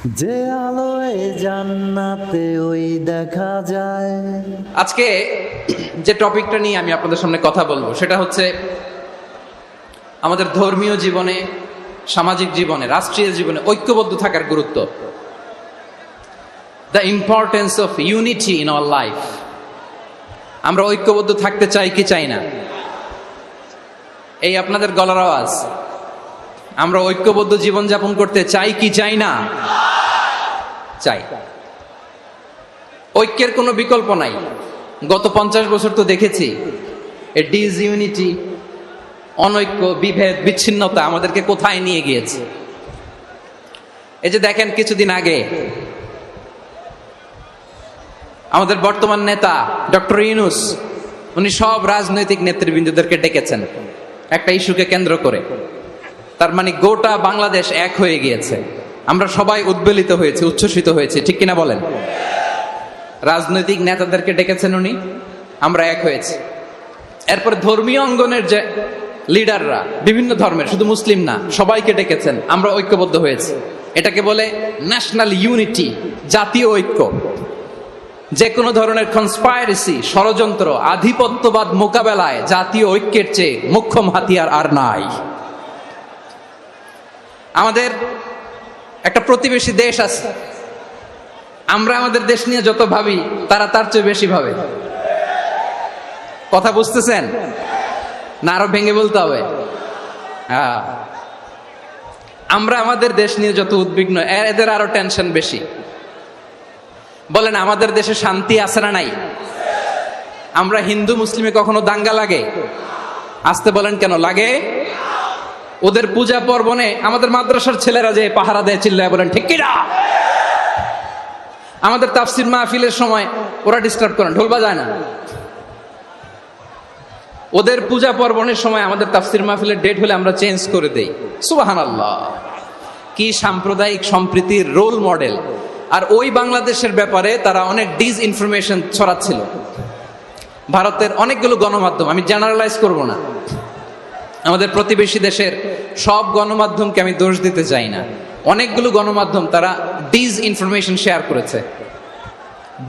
যে আলোয় জান্নাতে ওই দেখা যায়। আজকে যে টপিকটা নিয়ে আমি আপনাদের সামনে কথা বলবো সেটা হচ্ছে আমাদের ধর্মীয় জীবনে, সামাজিক জীবনে, রাষ্ট্রীয় জীবনে ঐক্যবদ্ধ থাকার গুরুত্ব। The importance of unity in our life. আমরা ঐক্যবদ্ধ থাকতে চাই কি চাই না? এই আপনাদের গলার আওয়াজ। আমরা ঐক্যবদ্ধ জীবনযাপন করতে চাই কি চাই না? চাই। ঐক্যের কোনো বিকল্প নাই। গত 50 বছর তো দেখেছি এই ডিসইউনিটি, অনৈক্য, বিভেদ, বিচ্ছিন্নতা আমাদেরকে কোথায় নিয়ে গিয়েছে। এই যে দেখেন, কিছুদিন আগে আমাদের বর্তমান নেতা ডক্টর ইউনূস, উনি সব রাজনৈতিক নেতৃবৃন্দদেরকে ডেকেছেন একটা ইস্যুকে কেন্দ্র করে। তার মানে গোটা বাংলাদেশ এক হয়ে গিয়েছে। আমরা সবাই উদ্বেলিত হয়েছে, উচ্ছ্বসিত হয়েছে, ঠিক কিনা বলেন? রাজনৈতিক নেতাদেরকে ডেকেছেন উনি, আমরা এক হয়েছি। এরপরে ধর্মীয় অঙ্গনের যে লিডাররা, বিভিন্ন ধর্মের, শুধু মুসলিম না, সবাইকে ডেকেছেন, আমরা ঐক্যবদ্ধ হয়েছি। এটাকে বলে ন্যাশনাল ইউনিটি, জাতীয় ঐক্য। যে কোনো ধরনের কনস্পাইরেসি, ষড়যন্ত্র, আধিপত্যবাদ মোকাবেলায় জাতীয় ঐক্যের চেয়ে মোক্ষম হাতিয়ার আর নাই। আমাদের একটা প্রতিবেশী দেশ আছে, আমরা আমাদের দেশ নিয়ে যত ভাবি তারা তার চেয়ে বেশি ভাবে। কথা বুঝতেছেন না? আরো ভেঙে বলতে হবে। আমরা আমাদের দেশ নিয়ে যত উদ্বিগ্ন, এদের আরো টেনশন বেশি। বলেন, আমাদের দেশে শান্তি আছে না নাই? আমরা হিন্দু মুসলিমে কখনো দাঙ্গা লাগে? আসতে বলেন, কেন লাগে? ওদের পূজা পর্বণে আমাদের মাদ্রাসার ছেলেরা যে পাহারা দেয়, চিল্লায় বলেন ঠিক কিনা? আমাদের তাফসির মাহফিলের সময় ওরা ডিস্টার্ব করেন, ঢোল বাজায় না। ওদের পূজা পর্বণের সময় আমাদের তাফসির মাহফিলের ডেট হলে আমরা চেঞ্জ করে দেই। সুবহানাল্লাহ! কি সাম্প্রদায়িক সম্প্রীতির রোল মডেল। আর ওই বাংলাদেশের ব্যাপারে তারা অনেক ডিসইনফরমেশন ছড়াচ্ছিল। ভারতের অনেকগুলো গণমাধ্যম, আমি জেনারেলাইজ করব না, আমাদের প্রতিবেশী দেশের সব গণমাধ্যমকে আমি দোষ দিতে চাই না, অনেকগুলো গণমাধ্যম তারা ডিসইনফরমেশন শেয়ার করেছে।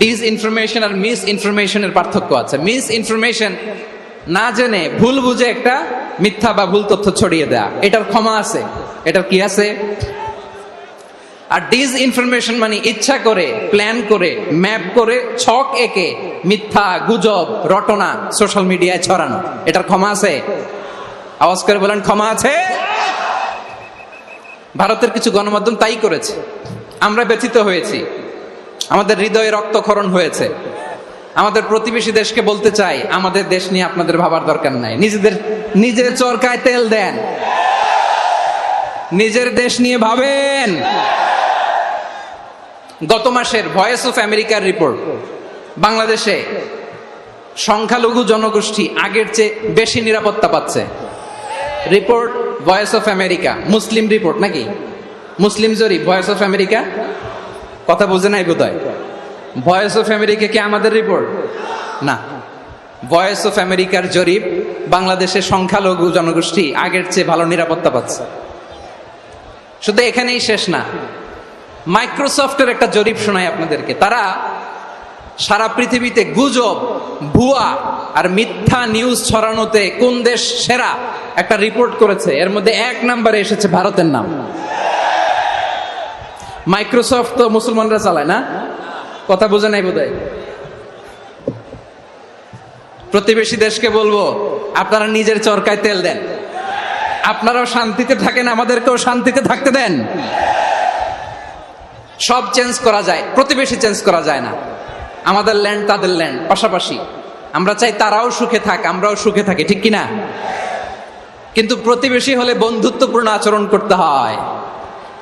ডিসইনফরমেশন আর মিস ইনফরমেশনের পার্থক্য আছে। মিস ইনফরমেশন না জেনে ভুল বুঝে একটা মিথ্যা বা ভুল তথ্য ছড়িয়ে দেয়া, এটার ক্ষমা আছে, এটার কি আছে? আর ডিসইনফরমেশন মানে ইচ্ছা করে, প্ল্যান করে, ম্যাপ করে, ছক এঁকে মিথ্যা, গুজব, রটনা সোশ্যাল মিডিয়ায় ছড়ানো, এটার ক্ষমা আছে? আওয়াজ করে বলেন, ক্ষমা আছে? ভারতের কিছু গণমাধ্যম তাই করেছে। আমরা ব্যথিত হয়েছি, আমাদের হৃদয়ে রক্তক্ষরণ হয়েছে। আমাদের প্রতিবেশী দেশকে বলতে চাই, আমাদের দেশ নিয়ে আপনাদের ভাবার দরকার নাই। নিজের চরকায় তেল দেন, নিজের দেশ নিয়ে ভাবেন। গত মাসের ভয়েস অফ আমেরিকার রিপোর্ট, বাংলাদেশে সংখ্যালঘু জনগোষ্ঠী আগের চেয়ে বেশি নিরাপত্তা পাচ্ছে। Report voice of America, Muslim report নাকি? মুসলিম জরিপ, ভয়েস অফ আমেরিকা। কথা বুঝে নাই বোধহয়। ভয়েস অফ আমেরিকা কি আমাদের রিপোর্ট? না, ভয়েস অফ আমেরিকার জরিপ, বাংলাদেশের সংখ্যালঘু জনগোষ্ঠী আগের চেয়ে ভালো নিরাপত্তা পাচ্ছে। শুধু এখানেই শেষ না, মাইক্রোসফটের একটা জরিপ শোনাই আপনাদেরকে। তারা সারা পৃথিবীতে গুজব, ভুয়া আর মিথ্যা নিউজ ছড়ানোতে কোন দেশ সেরা একটা রিপোর্ট করেছে। এর মধ্যে 1 নম্বরে এসেছে ভারতের নাম। মাইক্রোসফট তো মুসলমানরা চালায় না? কথা বোঝে নাই বোধহয়। প্রতিবেশী দেশকে বলবো, আপনারা নিজের চরকায় তেল দেন, আপনারাও শান্তিতে থাকেন, আমাদেরকেও শান্তিতে থাকতে দেন। সব চেঞ্জ করা যায়, প্রতিবেশী চেঞ্জ করা যায় না। আমাদের ল্যান্ড তাদের ল্যান্ড, পাশাপাশি। আমরা চাই তারাও সুখে থাক, আমরাও সুখে থাকি, ঠিক কিনা? কিন্তু প্রতিবেশী হলে বন্ধুত্বপূর্ণ আচরণ করতে হয়।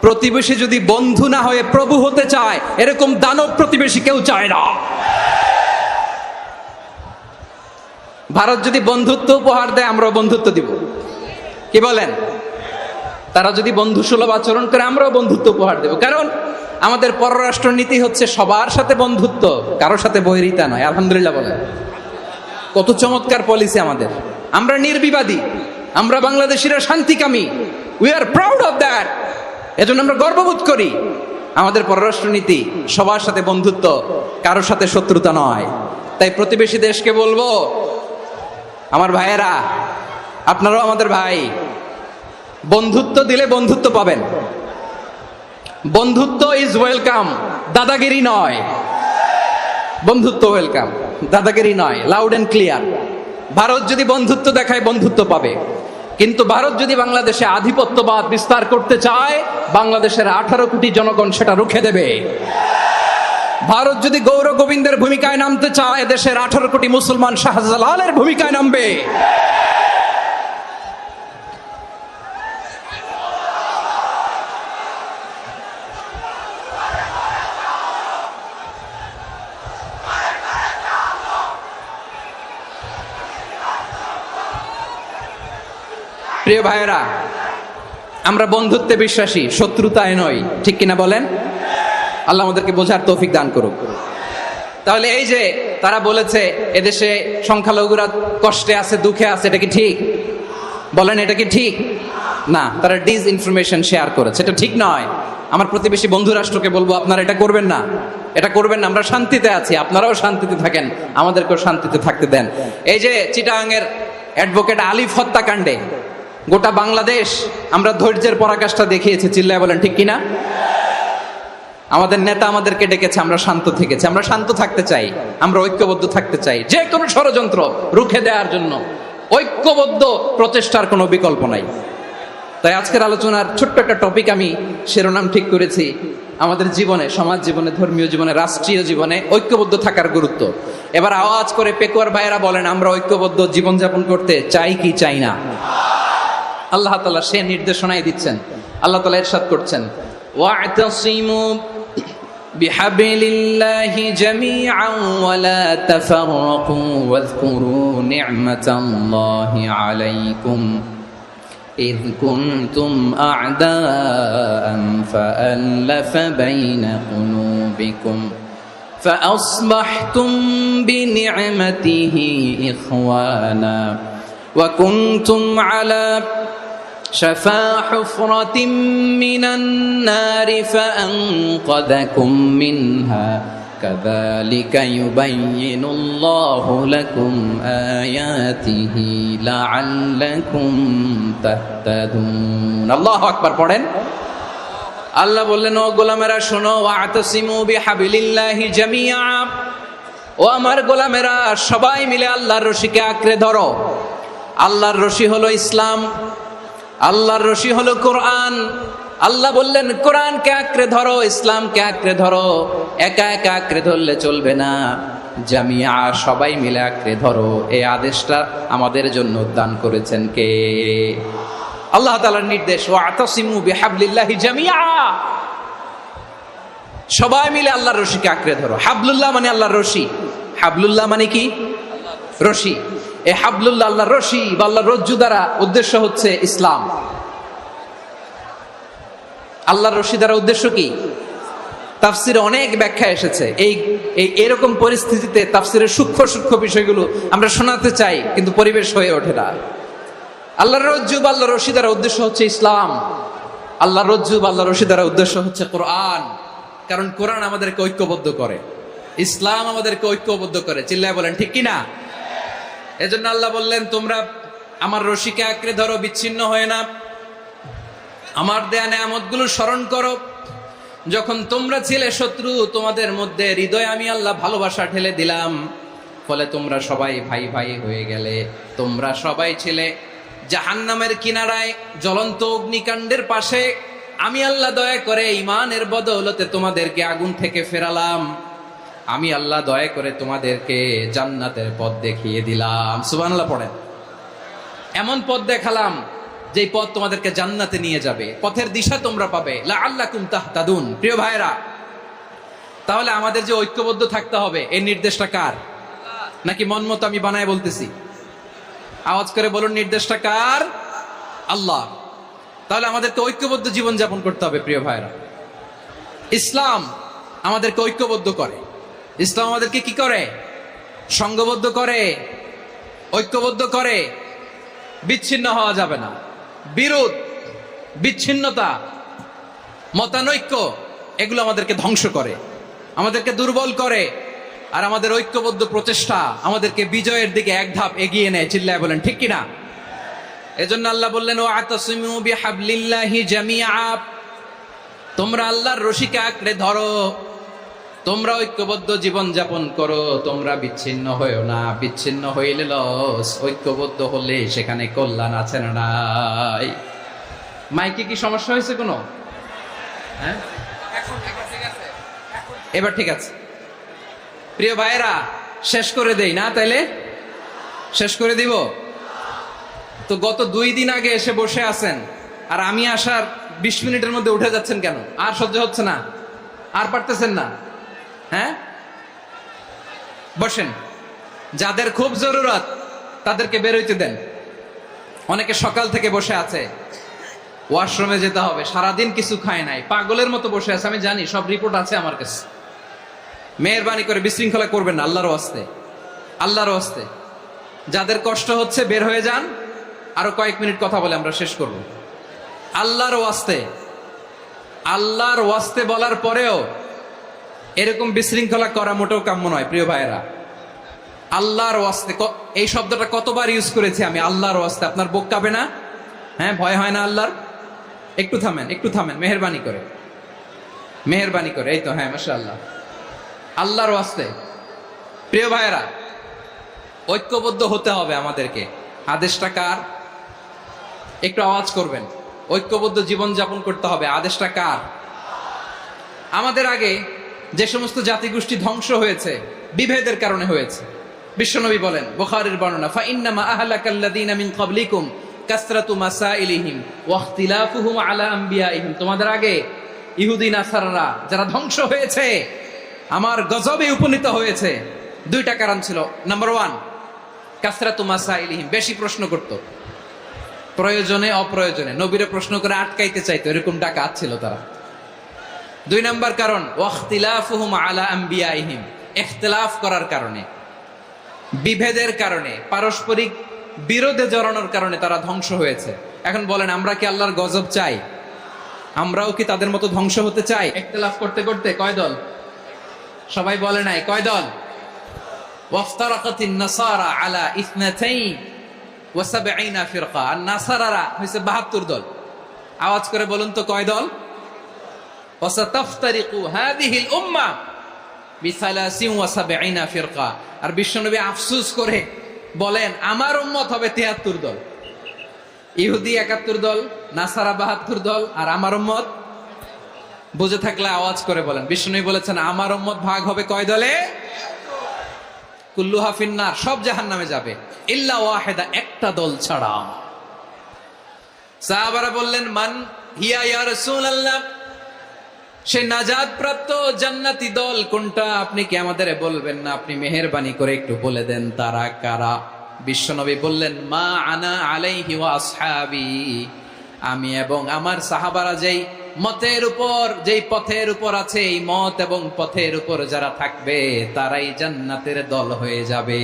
প্রতিবেশী যদি বন্ধু না হয়ে প্রভু হতে চায়, এরকম দানব প্রতিবেশী কেউ চায় না। ভারত যদি বন্ধুত্ব উপহার দেয়, আমরাও বন্ধুত্ব দিব। কি বলেন? তারা যদি বন্ধু সুলভ আচরণ করে, আমরাও বন্ধুত্ব উপহার দেব। কারণ আমাদের পররাষ্ট্র নীতি হচ্ছে সবার সাথে বন্ধুত্ব, কারোর সাথে বৈরিতা নয়। আলহামদুলিল্লাহ বলেন, কত চমৎকার পলিসি আমাদের। আমরা নির্বিবাদী, আমরা বাংলাদেশিরা শান্তিকামী। We are proud of that. এজন্য আমরা গর্ববোধ করি। আমাদের পররাষ্ট্রনীতি সবার সাথে বন্ধুত্ব, কারোর সাথে শত্রুতা নয়। তাই প্রতিবেশী দেশকে বলবো, আমার ভাইয়েরা, আপনারাও আমাদের ভাই, বন্ধুত্ব দিলে বন্ধুত্ব পাবেন। বন্ধুত্ব ইজ ওয়েলকাম, দাদাগিরি নয়। বন্ধুত্ব ওয়েলকাম, দাদাগিরি নয়, লাউড এন্ড ক্লিয়ার। ভারত যদি বন্ধুত্ব দেখায়, বন্ধুত্ব পাবে। কিন্তু ভারত যদি বাংলাদেশে আধিপত্যবাদ বিস্তার করতে চায়, বাংলাদেশের 18 কোটি জনগণ সেটা রুখে দেবে। ভারত যদি গৌর গোবিন্দের ভূমিকায় নামতে চায়, দেশের 18 কোটি মুসলমান শাহজালালের ভূমিকায় নামবে। প্রিয় ভাইয়েরা, আমরা বন্ধুত্বে বিশ্বাসী, শত্রুতায় নই, ঠিক কিনা বলেন? আল্লাহ আমাদেরকে বোঝার তৌফিক দান করুক। তাহলে এই যে তারা বলেছে এদেশে সংখ্যালঘুরা কষ্টে আছে, দুঃখে আছে, এটা কি ঠিক? বলেন, এটা কি ঠিক? না, তারা ডিস ইনফরমেশন শেয়ার করেছে, এটা ঠিক নয়। আমার প্রতিবেশী বন্ধু রাষ্ট্রকে বলবো, আপনারা এটা করবেন না, এটা করবেন না। আমরা শান্তিতে আছি, আপনারাও শান্তিতে থাকেন, আমাদেরকেও শান্তিতে থাকতে দেন। এই যে চিটাগাংয়ের অ্যাডভোকেট আলিফ হত্যাকাণ্ডে গোটা বাংলাদেশ আমরা ধৈর্যের পরাকাষ্ঠা দেখিয়েছি, চিল্লায় বলেন ঠিক কিনা? আমাদের নেতা আমাদেরকে ডেকেছে, আমরা শান্ত থেকেছি। আমরা শান্ত থাকতে চাই, আমরা ঐক্যবদ্ধ থাকতে চাই। যে কোনো ষড়যন্ত্র রুখে দেওয়ার জন্য ঐক্যবদ্ধ প্রচেষ্টার কোনো বিকল্প নাই। তাই আজকের আলোচনার ছোট্ট একটা টপিক আমি শিরোনাম ঠিক করেছি, আমাদের জীবনে, সমাজ জীবনে, ধর্মীয় জীবনে, রাষ্ট্রীয় জীবনে ঐক্যবদ্ধ থাকার গুরুত্ব। এবার আওয়াজ করে পেকুয়ার ভাইয়েরা বলেন, আমরা ঐক্যবদ্ধ জীবনযাপন করতে চাই কি চাই না? আল্লাহ তাআলা সে নির্দেশনাই দিচ্ছেন। আল্লাহ তাআলা ইরশাদ করছেন, ওয়া'তাসিমু বিহাবলিল্লাহি জামিআন ওয়া লা তাফাররাকু ওয়াযকুরু নি'মাতাল্লাহি আলাইকুম إذ كنتم أعداء فألف بين قلوبكم فأصبحتم بنعمته إخوانا وكنتم على شفا حفرة من النار فأنقذكم منها كذلك يبين الله لكم آياته لعلكم تهتدون الله أكبر পড়েন। আল্লাহ বললেন, ও গোলামেরা শোনো, ওয়া'তাসিমু বিহাবলিল্লাহি জামিআ, ও আমার গোলামেরা সবাই মিলে আল্লাহর রশিকে আঁকড়ে ধরো। আল্লাহর রশি হলো ইসলাম, আল্লাহর রশি হলো কোরআন। আল্লাহ বললেন, কোরআনকে আঁকড়ে ধরো, ইসলামকে আঁকড়ে ধরো। একা একা আঁকড়ে ধরলে চলবে না, জামিয়া, সবাই মিলে আঁকড়ে ধরো। এই আদেশটা আমাদের জন্য দান করেছেন কে? আল্লাহ তাআলার নির্দেশ, ওয়া'তাসিমু বিহাবলিল্লাহি জামিআ, সবাই মিলে আল্লাহর রশিকে আঁকড়ে ধরো। হাবলুল্লাহ মানে আল্লাহর রশি। হাবলুল্লাহ মানে কি? রশি। এই হাবলুল্লাহ, আল্লাহর রশি বা আল্লাহর রজ্জু দ্বারা উদ্দেশ্য হচ্ছে ইসলাম। আল্লাহর রশি দ্বারা উদ্দেশ্য কি? তাফসিরে অনেক ব্যাখ্যা এসেছে। এরকম পরিস্থিতিতে তাফসিরের সূক্ষ্ম সূক্ষ্ম বিষয়গুলো আমরা শোনাতে চাই, কিন্তু পরিবেশ হয়ে ওঠে না। আল্লাহর রজ্জু বা আল্লাহর রশি দ্বারা উদ্দেশ্য হচ্ছে ইসলাম। আল্লাহর রজ্জু বা আল্লাহর রশি দ্বারা উদ্দেশ্য হচ্ছে কোরআন। কারণ কোরআন আমাদেরকে ঐক্যবদ্ধ করে, ইসলাম আমাদেরকে ঐক্যবদ্ধ করে। চিল্লায় বলেন ঠিক কিনা? এজন্য আল্লাহ বললেন, তোমরা আমার রশিকে আঁকড়ে ধরো, বিচ্ছিন্ন হয় না। আমার দেয়া নেয়ামতগুলো স্মরণ করো। যখন তোমরা ছিলে শত্রু, তোমাদের মধ্যে হৃদয়ে আমি আল্লাহ ভালোবাসা ঢেলে দিলাম, ফলে তোমরা সবাই ভাই ভাই হয়ে গেলে। তোমরা সবাই ছিলে জাহান্নামের কিনারায়, জ্বলন্ত অগ্নিকাণ্ডের পাশে। আমি আল্লাহ দয়া করে ঈমানের বদৌলতে তোমাদেরকে আগুন থেকে ফেরালাম। আমি আল্লাহ দয়া করে তোমাদেরকে জান্নাতের পথ দেখিয়ে দিলাম। সুবহানাল্লাহ পড়েন। এমন পথ দেখালাম যেই পথ তোমাদেরকে জান্নাতে নিয়ে যাবে, পথের দিশা তোমরা পাবে। লাআল্লাকুম তাহতাদুন। প্রিয় ভাইরা, তাহলে আমাদের যে ঐক্যবদ্ধ থাকতে হবে, এই নির্দেশটা কার? নাকি মন মতো আমি বানায় বলতেছি? আওয়াজ করে বলুন, নির্দেশটা কার? আল্লাহ। তাহলে আমাদেরকে ঐক্যবদ্ধ জীবন যাপন করতে হবে। প্রিয় ভাইরা, ইসলাম আমাদেরকে ঐক্যবদ্ধ করে। ইসলাম আমাদেরকে কি করে? সংঘবদ্ধ করে, ঐক্যবদ্ধ করে। বিচ্ছিন্ন হওয়া যাবে না। বিরোধ, বিচ্ছিন্নতা, মতানৈক্য এগুলো আমাদেরকে ধ্বংস করে, আমাদেরকে দুর্বল করে, আর আমাদের ঐক্যবদ্ধ প্রচেষ্টা আমাদেরকে বিজয়ের দিকে এক ধাপ এগিয়ে নেয়। চিল্লায় বলেন ঠিক কিনা? এজন্য আল্লাহ বললেন, ও আতাসিমু বিহাবলিল্লাহি জামিআ, তোমরা আল্লাহর রশিকে আঁকড়ে ধরো, তোমরা ঐক্যবদ্ধ জীবন যাপন করো, তোমরা বিচ্ছিন্ন হয়েও না। বিচ্ছিন্ন হইলে লস, ঐক্যবদ্ধ হলে সেখানে কল্যাণ আছে না নাই? মাইকে কি সমস্যা হয়েছে কোনো? হ্যাঁ, এবার ঠিক আছে। প্রিয় ভাইয়েরা, শেষ করে দেই না? তাইলে শেষ করে দিব তো। গত 2 দিন আগে এসে বসে আছেন, আর আমি আসার 20 মিনিটের মধ্যে উঠে যাচ্ছেন কেন? আর সহ্য হচ্ছে না? আর পারতেছেন না? হ্যাঁ, বসেন। যাদের খুব জরুরত তাদেরকে বের হইতে দেন। অনেকে সকাল থেকে বসে আছে, ওয়াশরুমে যেতে হবে, সারাদিন কিছু খায় নাই, পাগলের মতো বসে আছে। আমি জানি, সব রিপোর্ট আছে আমার কাছে। মেহেরবানি করে বিশৃঙ্খলা করবেন না, আল্লাহর ওয়াস্তে, আল্লাহর ওয়াস্তে। যাদের কষ্ট হচ্ছে বের হয়ে যান। আরো কয়েক মিনিট কথা বলে আমরা শেষ করব। আল্লাহর ওয়াস্তে, আল্লাহর ওয়াস্তে বলার পরেও এরকম বিশৃঙ্খলা করা মোটেও কাম্য নয়। প্রিয় ভাইয়েরা, আল্লাহর ওয়াস্তে, এই শব্দটা কতবার ইউজ করেছি আমি, আল্লাহর ওয়াস্তে। আপনার বুক কাঁপে না? হ্যাঁ, ভয় হয় না আল্লাহর? একটু থামেন, একটু থামেন, মেহেরবানি করে, মেহেরবানি করে। এই তো, হ্যাঁ, মাশাআল্লাহ। আল্লাহর ওয়াস্তে প্রিয় ভাইয়েরা, ঐক্যবদ্ধ হতে হবে আমাদেরকে। আদেশটা কার? একটু আওয়াজ করবেন। ঐক্যবদ্ধ জীবন যাপন করতে হবে, আদেশটা কার? আমাদের আগে যে সমস্ত জাতিগোষ্ঠী ধ্বংস হয়েছে বিভেদের কারণে হয়েছে। বিশ্বনবী বলেন, বুখারীর বর্ণনা, ফা ইন্নামা আহলাকাল্লাযীনা মিন ক্বাবলিকুম কাসরাতু মাসাইলিহিম ওয়া ইখতিলাফুহুম আলা আম্বিয়াইহিম। তোমাদের আগে ইহুদি নাসারারা যারা ধ্বংস হয়েছে, আমার গজবে উপনীত হয়েছে, 2টা কারণ ছিল। নাম্বার 1, কাসরাতু মাসাইলিহিম, বেশি প্রশ্ন করত, প্রয়োজনে অপ্রয়োজনে নবীরে প্রশ্ন করে আটকাইতে চাইতো, এরকম ডাকাত ছিল তারা। 2 নাম্বার কারণ, ওয়াখতিলাফুহুম আলা আম্বিয়াইহিম, ইখতিলাফ করার কারণে, বিভেদের কারণে, পারস্পরিক বিরোধে জড়ানোর কারণে তারা ধ্বংস হয়েছে। এখন বলেন, আমরা কি আল্লাহর গজব চাই? আমরাও কি তাদের মতো ধ্বংস হতে চাই? ইখতিলাফ করতে করতে কয় দল? সবাই বলে নাই, কয় দল? ওয়াফতারাকাতিন নাসারা আলা 72 ফিরকা। আর নাসারারা হইছে 72 দল। আওয়াজ করে বলুন তো, কয় দল? ওয়াসাতাফতারিকু হাদিহিল উম্মাহ বি73 ফিরকা। আর বিশ্বনবী আফসোস করে বলেন, আমার উম্মত হবে 73 দল। ইহুদি 71 দল, নাসারা 72 দল, আর আমার উম্মত, বুঝে থাকলে আওয়াজ করে বলেন। বিশ্বনবী বলেছেন, আমার উম্মত ভাগ হবে কয় দলে? কুল্লুহা ফিন্নার, সব জাহান্নামে যাবে, ইল্লা ওয়াহিদা, একটা দল ছাড়া। সাহাবারা বললেন, মান হিয়া ইয়া রাসূলুল্লাহ, সেই নাজাত প্রাপ্ত জান্নাতি দল কোনটা? আপনি কি আমাদের বলবেন না? আপনি মেহেরবানি করে একটু বলে দেন তারা কারা। বিশ্বনবী বললেন, মা আনা আলাইহি ওয়া আসহাবি, আমি এবং আমার সাহাবারা যেই মতের উপর, যেই পথের উপর আছে, এই মত এবং পথের উপর যারা থাকবে তারাই জান্নাতের দল হয়ে যাবে।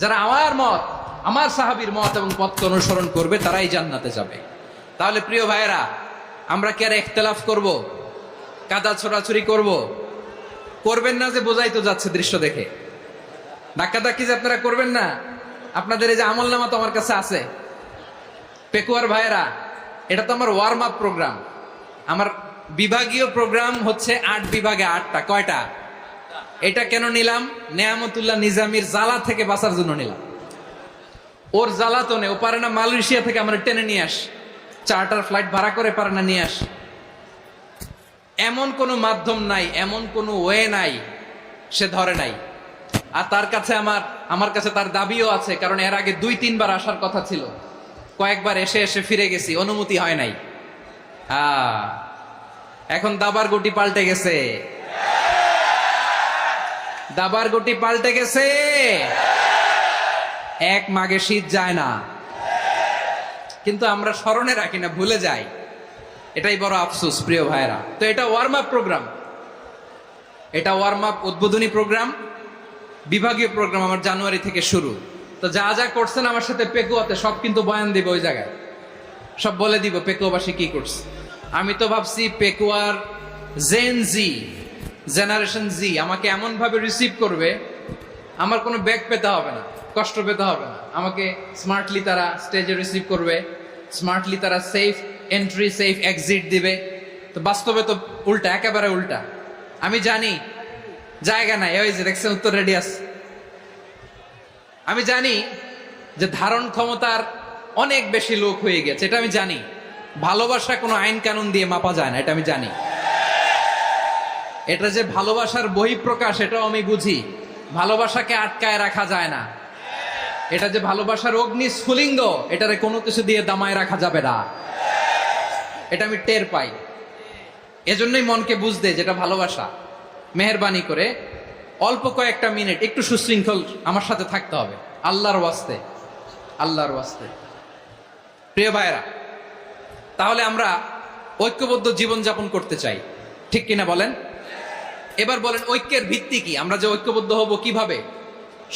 যারা আমার মত, আমার সাহাবীর মত এবং পথকে অনুসরণ করবে তারাই জান্নাতে যাবে। তাহলে প্রিয় ভাইয়েরা, আমরা কি আর ইখতিলাফ করব? কাদা ছোড়াছুরি করব? করবেন না যে বোঝাই তো যাচ্ছে দৃশ্য দেখে। ধাক্কাধাক্কি যে আপনারা করবেন না। আপনাদের এই যে আমলনামা তো আমার কাছে আছে। পেকুয়ার ভাইয়েরা, এটা তো আমার ওয়ার্ম আপ প্রোগ্রাম। আমার বিভাগীয় প্রোগ্রাম হচ্ছে 8 বিভাগে 8টা। কয়টা? এটা কেন নিলাম? নেয়ামতুল্লাহ নিজামীর জ্বালা থেকে বাঁচার জন্য নিলাম। ওর জ্বালাতনে ও পারে না মালয়েশিয়া থেকে আমার টেনে নিয়ে আস, চার্টার ফ্লাইট ভাড়া করে পারে না নিয়ে আস। এমন কোনো মাধ্যম নাই, এমন কোনো ওয়ে নাই সে ধরে নাই। আর তার কাছে আমার কাছে তার দাবিও আছে, কারণ এর আগে 2-3 বার আসার কথা ছিল। কয়েকবার এসে এসে ফিরে গেছি, অনুমতি হয় নাই। এখন দাবার গুটি পাল্টে গেছে, দাবার গুটি পাল্টে গেছে। এক মাঘে শীত যায় না, কিন্তু আমরা স্মরণে রাখি না, ভুলে যাই। এটাই বড় আফসোস প্রিয় ভাইরা। তো এটা ওয়ার্ম আপ প্রোগ্রাম, এটা ওয়ার্ম আপ উদ্বোধনী প্রোগ্রাম, বিভাগীয় প্রোগ্রাম আমার জানুয়ারি থেকে শুরু। তো যা যা করছেন আমার সাথে পেকুয়াতে সব কিন্তু বয়ান দিব, ওই জায়গায় সব বলে দিব পেকুয়াবাসী কি করছে। আমি তো ভাবছি পেকুয়ার জেন জি, জেনারেশন জি আমাকে এমন ভাবে রিসিভ করবে, আমার কোনো ব্যাক পেতে হবে না, কষ্ট পেতে হবে না, আমাকে স্মার্টলি তারা স্টেজে রিসিভ করবে, স্মার্টলি তারা সেফ এন্ট্রি সেফ এক্সিট দিবে। তো বাস্তবে তো উল্টা, একেবারে উল্টা। আমি জানি জায়গা নাই, ওই যে দেখছেন উত্তর রেডি আছে। আমি জানি যে ধারণ ক্ষমতার অনেক বেশি লোক হয়ে গেছে, এটা আমি জানি। ভালোবাসা কোনো আইন কানুন দিয়ে মাপা যায় না, এটা আমি জানি। এটা যে ভালোবাসার বহিঃপ্রকাশ এটাও আমি বুঝি। ভালোবাসাকে আটকায় রাখা যায় না। এটা যে ভালোবাসার অগ্নি স্ফুলিঙ্গ, এটারে কোনো কিছু দিয়ে দামায় রাখা যাবে না, এটা আমি টের পাই। এজন্যই মনকে বুঝতে যেটা ভালোবাসা। মেহেরবানি করে অল্প কয়েকটা মিনিট একটু সুশৃঙ্খল আমার সাথে থাকতে হবে, আল্লাহর ওয়াস্তে, আল্লাহর ওয়াস্তে। প্রিয় ভাইরা, তাহলে আমরা ঐক্যবদ্ধ জীবনযাপন করতে চাই, ঠিক কিনা বলেন? এবার বলেন ঐক্যের ভিত্তি কি? আমরা যে ঐক্যবদ্ধ হব কিভাবে?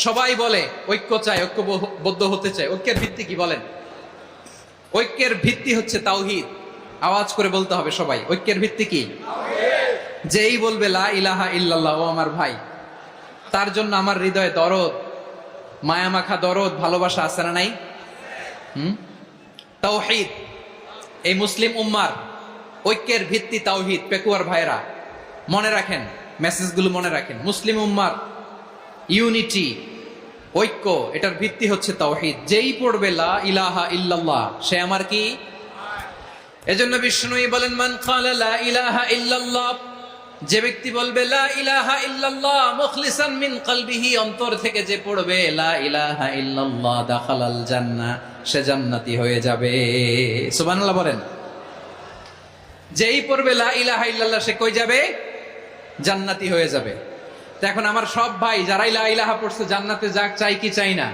সবাই বলে ঐক্য চাই, ঐক্যবদ্ধ হতে চাই। ঐক্যের ভিত্তি কি বলেন? ঐক্যের ভিত্তি হচ্ছে তাওহীদ। আওয়াজ করে বলতে হবে সবাই, ঐক্যের ভিত্তি কি? যেই বলবে লা ইলাহা ইল্লাল্লাহ, ও আমার ভাই, তার জন্য আমার হৃদয়ে দরদ, মায়ামাখা দরদ, ভালোবাসা আছে না নাই? তাওহীদ। এই মুসলিম উম্মার ঐক্যের ভিত্তি তাওহীদ। পেকুয়ার ভাইরা মনে রাখেন, মেসেজগুলো মনে রাখেন। মুসলিম উম্মার ইউনিটি, ঐক্য, এটার ভিত্তি হচ্ছে তাওহীদ। যেই পড়বে লা ইলাহা ইল্লাল্লাহ, সে আমার কি? এজন্য বিষ্ণুই বলেন, মান ক্বালা লা ইলাহা ইল্লাল্লাহ, যে ব্যক্তি বলবে লা ইলাহা ইল্লাল্লাহ মুখলিসান মিন কলবিহি, অন্তর থেকে যে পড়বে লা ইলাহা ইল্লাল্লাহ, দাখালাল জান্নাহ, সে জান্নাতি হয়ে যাবে। সুবহানাল্লাহ বলেন। যেই পড়বে লা ইলাহা ইল্লাল্লাহ, সে কই যাবে? জান্নাতি হয়ে যাবে। তো এখন আমার সব ভাই যারাই লা ইলাহা পড়ছে জান্নাতে যাক, চাই কি চাই না?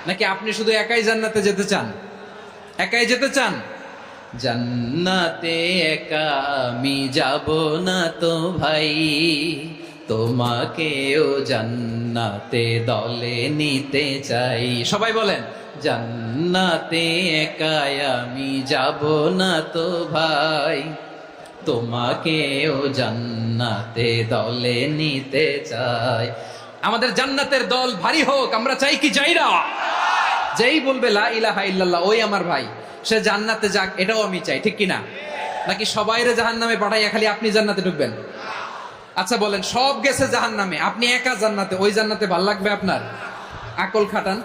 নাকি আপনি শুধু একাই জান্নাতে যেতে চান? একাই যেতে চান? জান্নাতে একা আমি যাব না তো ভাই, তোমাকেও জান্নাতে দলে নিতে চাই। সবাই বলেন, জান্নাতে একা আমি যাব না তো ভাই, তোমাকেও জান্নাতে দলে নিতে চাই। আমাদের জান্নাতের দল ভারী হোক, আমরা চাই কি চাই না? যেই বলবে লা ইলাহা ইল্লাল্লাহ, ওই আমার ভাই, সে জান্নাতে যাক, এটাও আমি চাই, ঠিক কিনা? নাকি সবাইরে জাহান্নামে পাঠাইয়া খালি আপনি জান্নাতে ঢুকবেন? আচ্ছা বলেন, সব গেছে জাহান্নামে, আপনি একা জান্নাতে, ওই জান্নাতে ভাল লাগবে আপনার? আকল খাটান।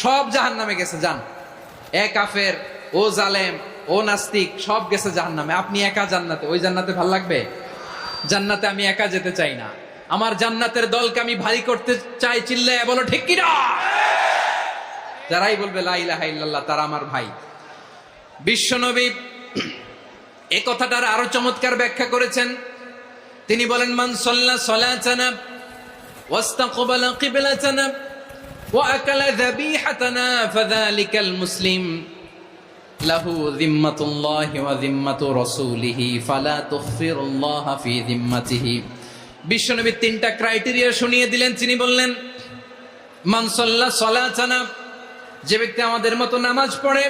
সব জাহান্নামে গেছে, যান। এ কাফের, ও জালেম, ও নাস্তিক, সব গেছে জাহান্নামে, আপনি একা জান্নাতে, ওই জান্নাতে ভাল লাগবে? জান্নাতে আমি একা যেতে চাই না, আমার জান্নাতের দলকে আমি ভারী করতে চাই। চিল্লায় বলো ঠিক কিনা? যারাই বলবে লা ইলাহা ইল্লাল্লাহ, তারা আমার ভাই। বিশ্বনবী এ কথাটার আরো চমৎকার ব্যাখ্যা করেছেন। তিনি বলেন, মান সাল্লা সালাতানা ওয়াস্তাকবালা কিবলাতানা ওয়া আকালা যাবিহাতানা ফাযালিকাল মুসলিম লাহু যিম্মাতুল্লাহি ওয়া যিম্মাতু রাসূলিহি ফালা তুগফিরুল্লাহা ফি যিম্মাতিহি। বিশ্বনবী তিনটা ক্রাইটেরিয়া শুনিয়ে দিলেন। তিনি বললেন, মান সাল্লা সালাতানা, যে ব্যক্তি আমাদের মতো নামাজ পড়ে,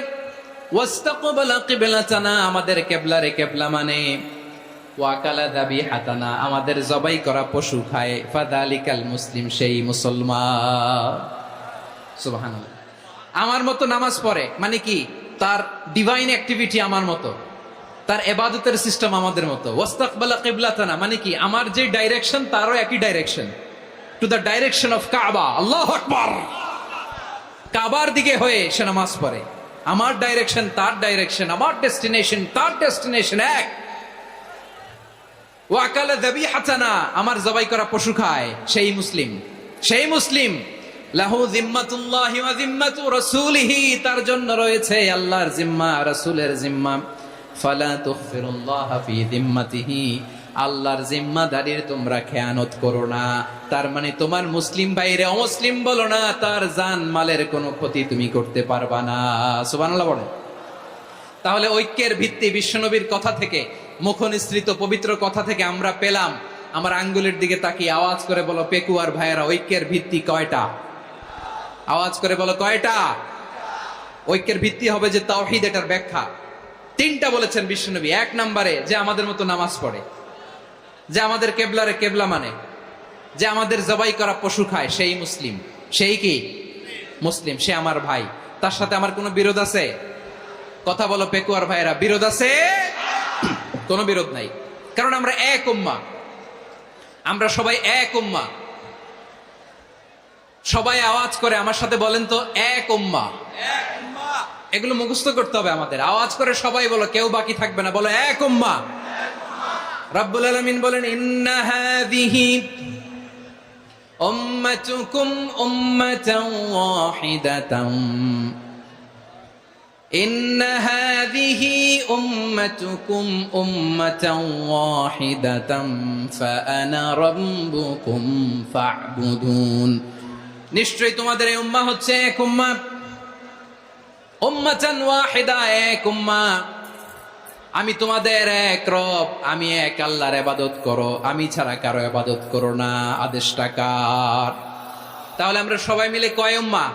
ওয়াস্তাকবালা কিবলাতানা, আমাদের কিবলারে কিবলা মানে, ওয়াকালা যাবিহাতানা, আমাদের জবাই করা পশু খায়, ফাযালিকাল মুসলিম, সেই মুসলমান। সুবহানাল্লাহ। আমার মতো নামাজ পড়ে মানে কি? তার ডিভাইন অ্যাক্টিভিটি আমার মতো, তার ইবাদতের সিস্টেম আমাদের মতো। ওয়াস্তাকবালা কিবলাতানা মানে কি? আমার যে ডাইরেকশন তারও একই direction, to the direction of কাবা। আল্লাহু আকবার। কাবার দিকে হয়ে সে নামাজ পড়ে। আমার ডাইরেকশন তার ডাইরেকশন, আমার ডেস্টিনেশন তার ডেস্টিনেশন এক। ওয়াকালা যাবিহাতানা, আমার জবাই করা পশু খায়, সেই মুসলিম, সেই মুসলিম। লাহু যিম্মাতুল্লাহি ওয়া যিম্মাতু রাসূলিহি, তার জন্য রয়েছে আল্লাহর জিম্মা, রাসূলের জিম্মা। ফালা তুগফিরুল্লাহা ফি যিম্মাতিহি, আল্লাহর জিম্মাদারির তোমরা খেয়ানত করো না। তার মানে তোমার মুসলিম ভাইরে অমুসলিম বলো না, তার জান মালের কোনো ক্ষতি তুমি করতে পারবা না। সুবহানাল্লাহ বলেন। তাহলে ঐক্যের ভিত্তি বিশ্বনবীর কথা থেকে, মুখনিসৃত পবিত্র কথা থেকে আমরা পেলাম। আমার আঙ্গুলের দিকে তাকিয়ে আওয়াজ করে বলো, পেকুয়ার ভাইয়েরা, ঐক্যের ভিত্তি কয়টা? আওয়াজ করে বলো, কয়টা? ঐক্যের ভিত্তি হবে যে তাওহীদ, এটার ব্যাখ্যা। তিনটা বলেছেন বিশ্বনবী। এক নম্বরে, যে আমাদের মতো নামাজ পড়ে, যে আমাদের কেবলারে কেবলা মানে, যে আমাদের জবাই করা পশু খায়, সেই মুসলিম। সেই কি মুসলিম? সে আমার ভাই। তার সাথে আমার কোনো বিরোধ আছে? কথা বলো পেকুয়ার ভাইরা, বিরোধ আছে? কোনো বিরোধ নাই, কারণ আমরা এক উম্মাহ। আমরা সবাই এক উম্মাহ। সবাই আওয়াজ করে আমার সাথে বলেন তো, এক উম্মাহ। এগুলো মুখস্থ করতে হবে আমাদের। আওয়াজ করে সবাই বলো, কেউ বাকি থাকবে না, বলো এক উম্মাহ। রাব্বুল আলামিন বলেন, ইন্না হাযিহি উম্মাতুকুম উম্মাতান ওয়াহিদাতান, ইন্না হাযিহি উম্মাতুকুম উম্মাতান ওয়াহিদাতান ফাআনা রাব্বুকুম ফা'বুদুন। নিশ্চয়ই তোমাদের এই উম্মাহ হচ্ছে এক উম্মাহ। উম্মাতান ওয়াহিদা, এক উম্মাহ। আমি তোমাদের এক রব, আমি এক আল্লাহর ইবাদত করো, আমি ছাড়া কারো ইবাদত করো না। আদেশটা কার? তাহলে আমরা সবাই মিলে কয় উম্মাহ?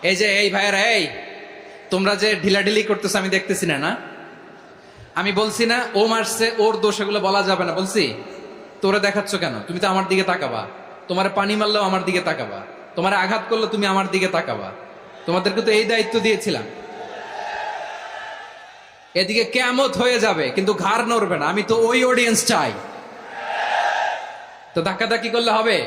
এই যে এই ভাইয়েরা, এই তোমরা যে ঢিলাঢিলি করতেছো আমি দেখতেছি না। না, আমি বলছি না ও মারছে, ওর দোষ, এগুলো বলা যাবে না। বলছি তোরা দেখাচ্ছ কেন? তুমি তো আমার দিকে তাকাবা। তোমার পানি মারলেও আমার দিকে তাকাবা, তোমার আঘাত করলে তুমি আমার দিকে তাকাবা। তোমাদেরকে তো এই দায়িত্ব দিয়েছিলাম। এদিকে কিয়ামত হয়ে যাবে কিন্তু ঘাড় নড়বে না। আমি তো ওই অডিয়েন্স চাই। তো ধাক্কাধাক্কি করলে হবে?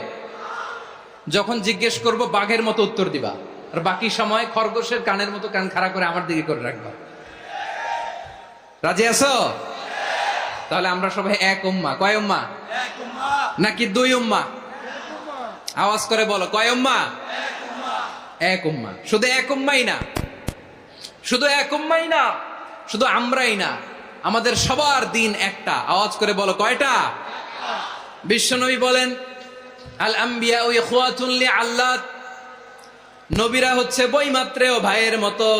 যখন জিজ্ঞেস করব বাঘের মতো উত্তর দিবা, আর বাকি সময় খরগোশের কানের মতো কান খাড়া করে আমার দিকে করে রাখবা। রাজি আছো? তাহলে আমরা সবাই এক উম্মাহ। কয় উম্মাহ? নাকি দুই উম্মাহ? আওয়াজ করে বলো, কয় উম্মাহ? এক উম্মাহ। শুধু এক উম্মাই না, শুধু এক উম্মাই না, শুধু আমরাই না, আমাদের সবার দিন একটা। আওয়াজ করে বলো, কয়টা? বিশ্বনবী বলেন, আল আম্বিয়া ইখওয়াতুন লিআল্লাত, নবীরা হচ্ছে বৈমাত্রেয় ভাইয়ের মতো।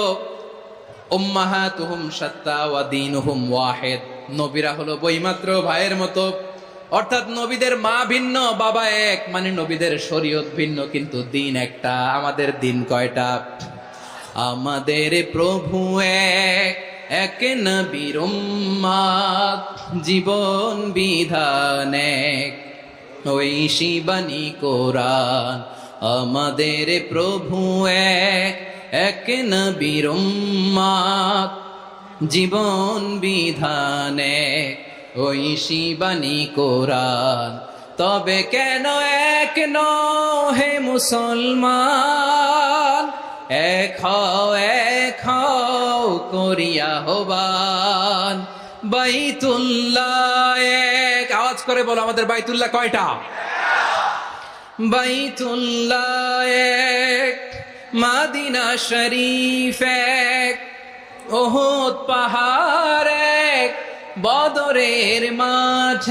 উম্মাহাতুহুম শাত্তা ওয়া দীনুহুম ওয়াহিদ, নবীরা হলো বৈমাত্রেয় ভাইয়ের মতো। অর্থাৎ নবীদের মা ভিন্ন, বাবা এক, মানে নবীদের শরীয়ত ভিন্ন, কিন্তু দিন একটা। আমাদের দিন কয়টা? আমাদের প্রভু এক, এক নবীর উম্মাত, জীবন বিধান এক, ওই শিবানী কোরআন। আমাদের প্রভু এক, এক নবীর উম্মাত, জীবন বিধান এক, ওই শিবানী কোরআন। তবে কেন এক নও হে মুসলমান? এক হও করিয়া হবান। বাইতুল্লাহ এক। আওয়াজ করে বলো, আমাদের বাইতুল্লাহ কয়টা? বাইতুল্লাহ এক, মাদিনা শরীফ এক, ওহুদ পাহাড় এক, বদরের মাঠ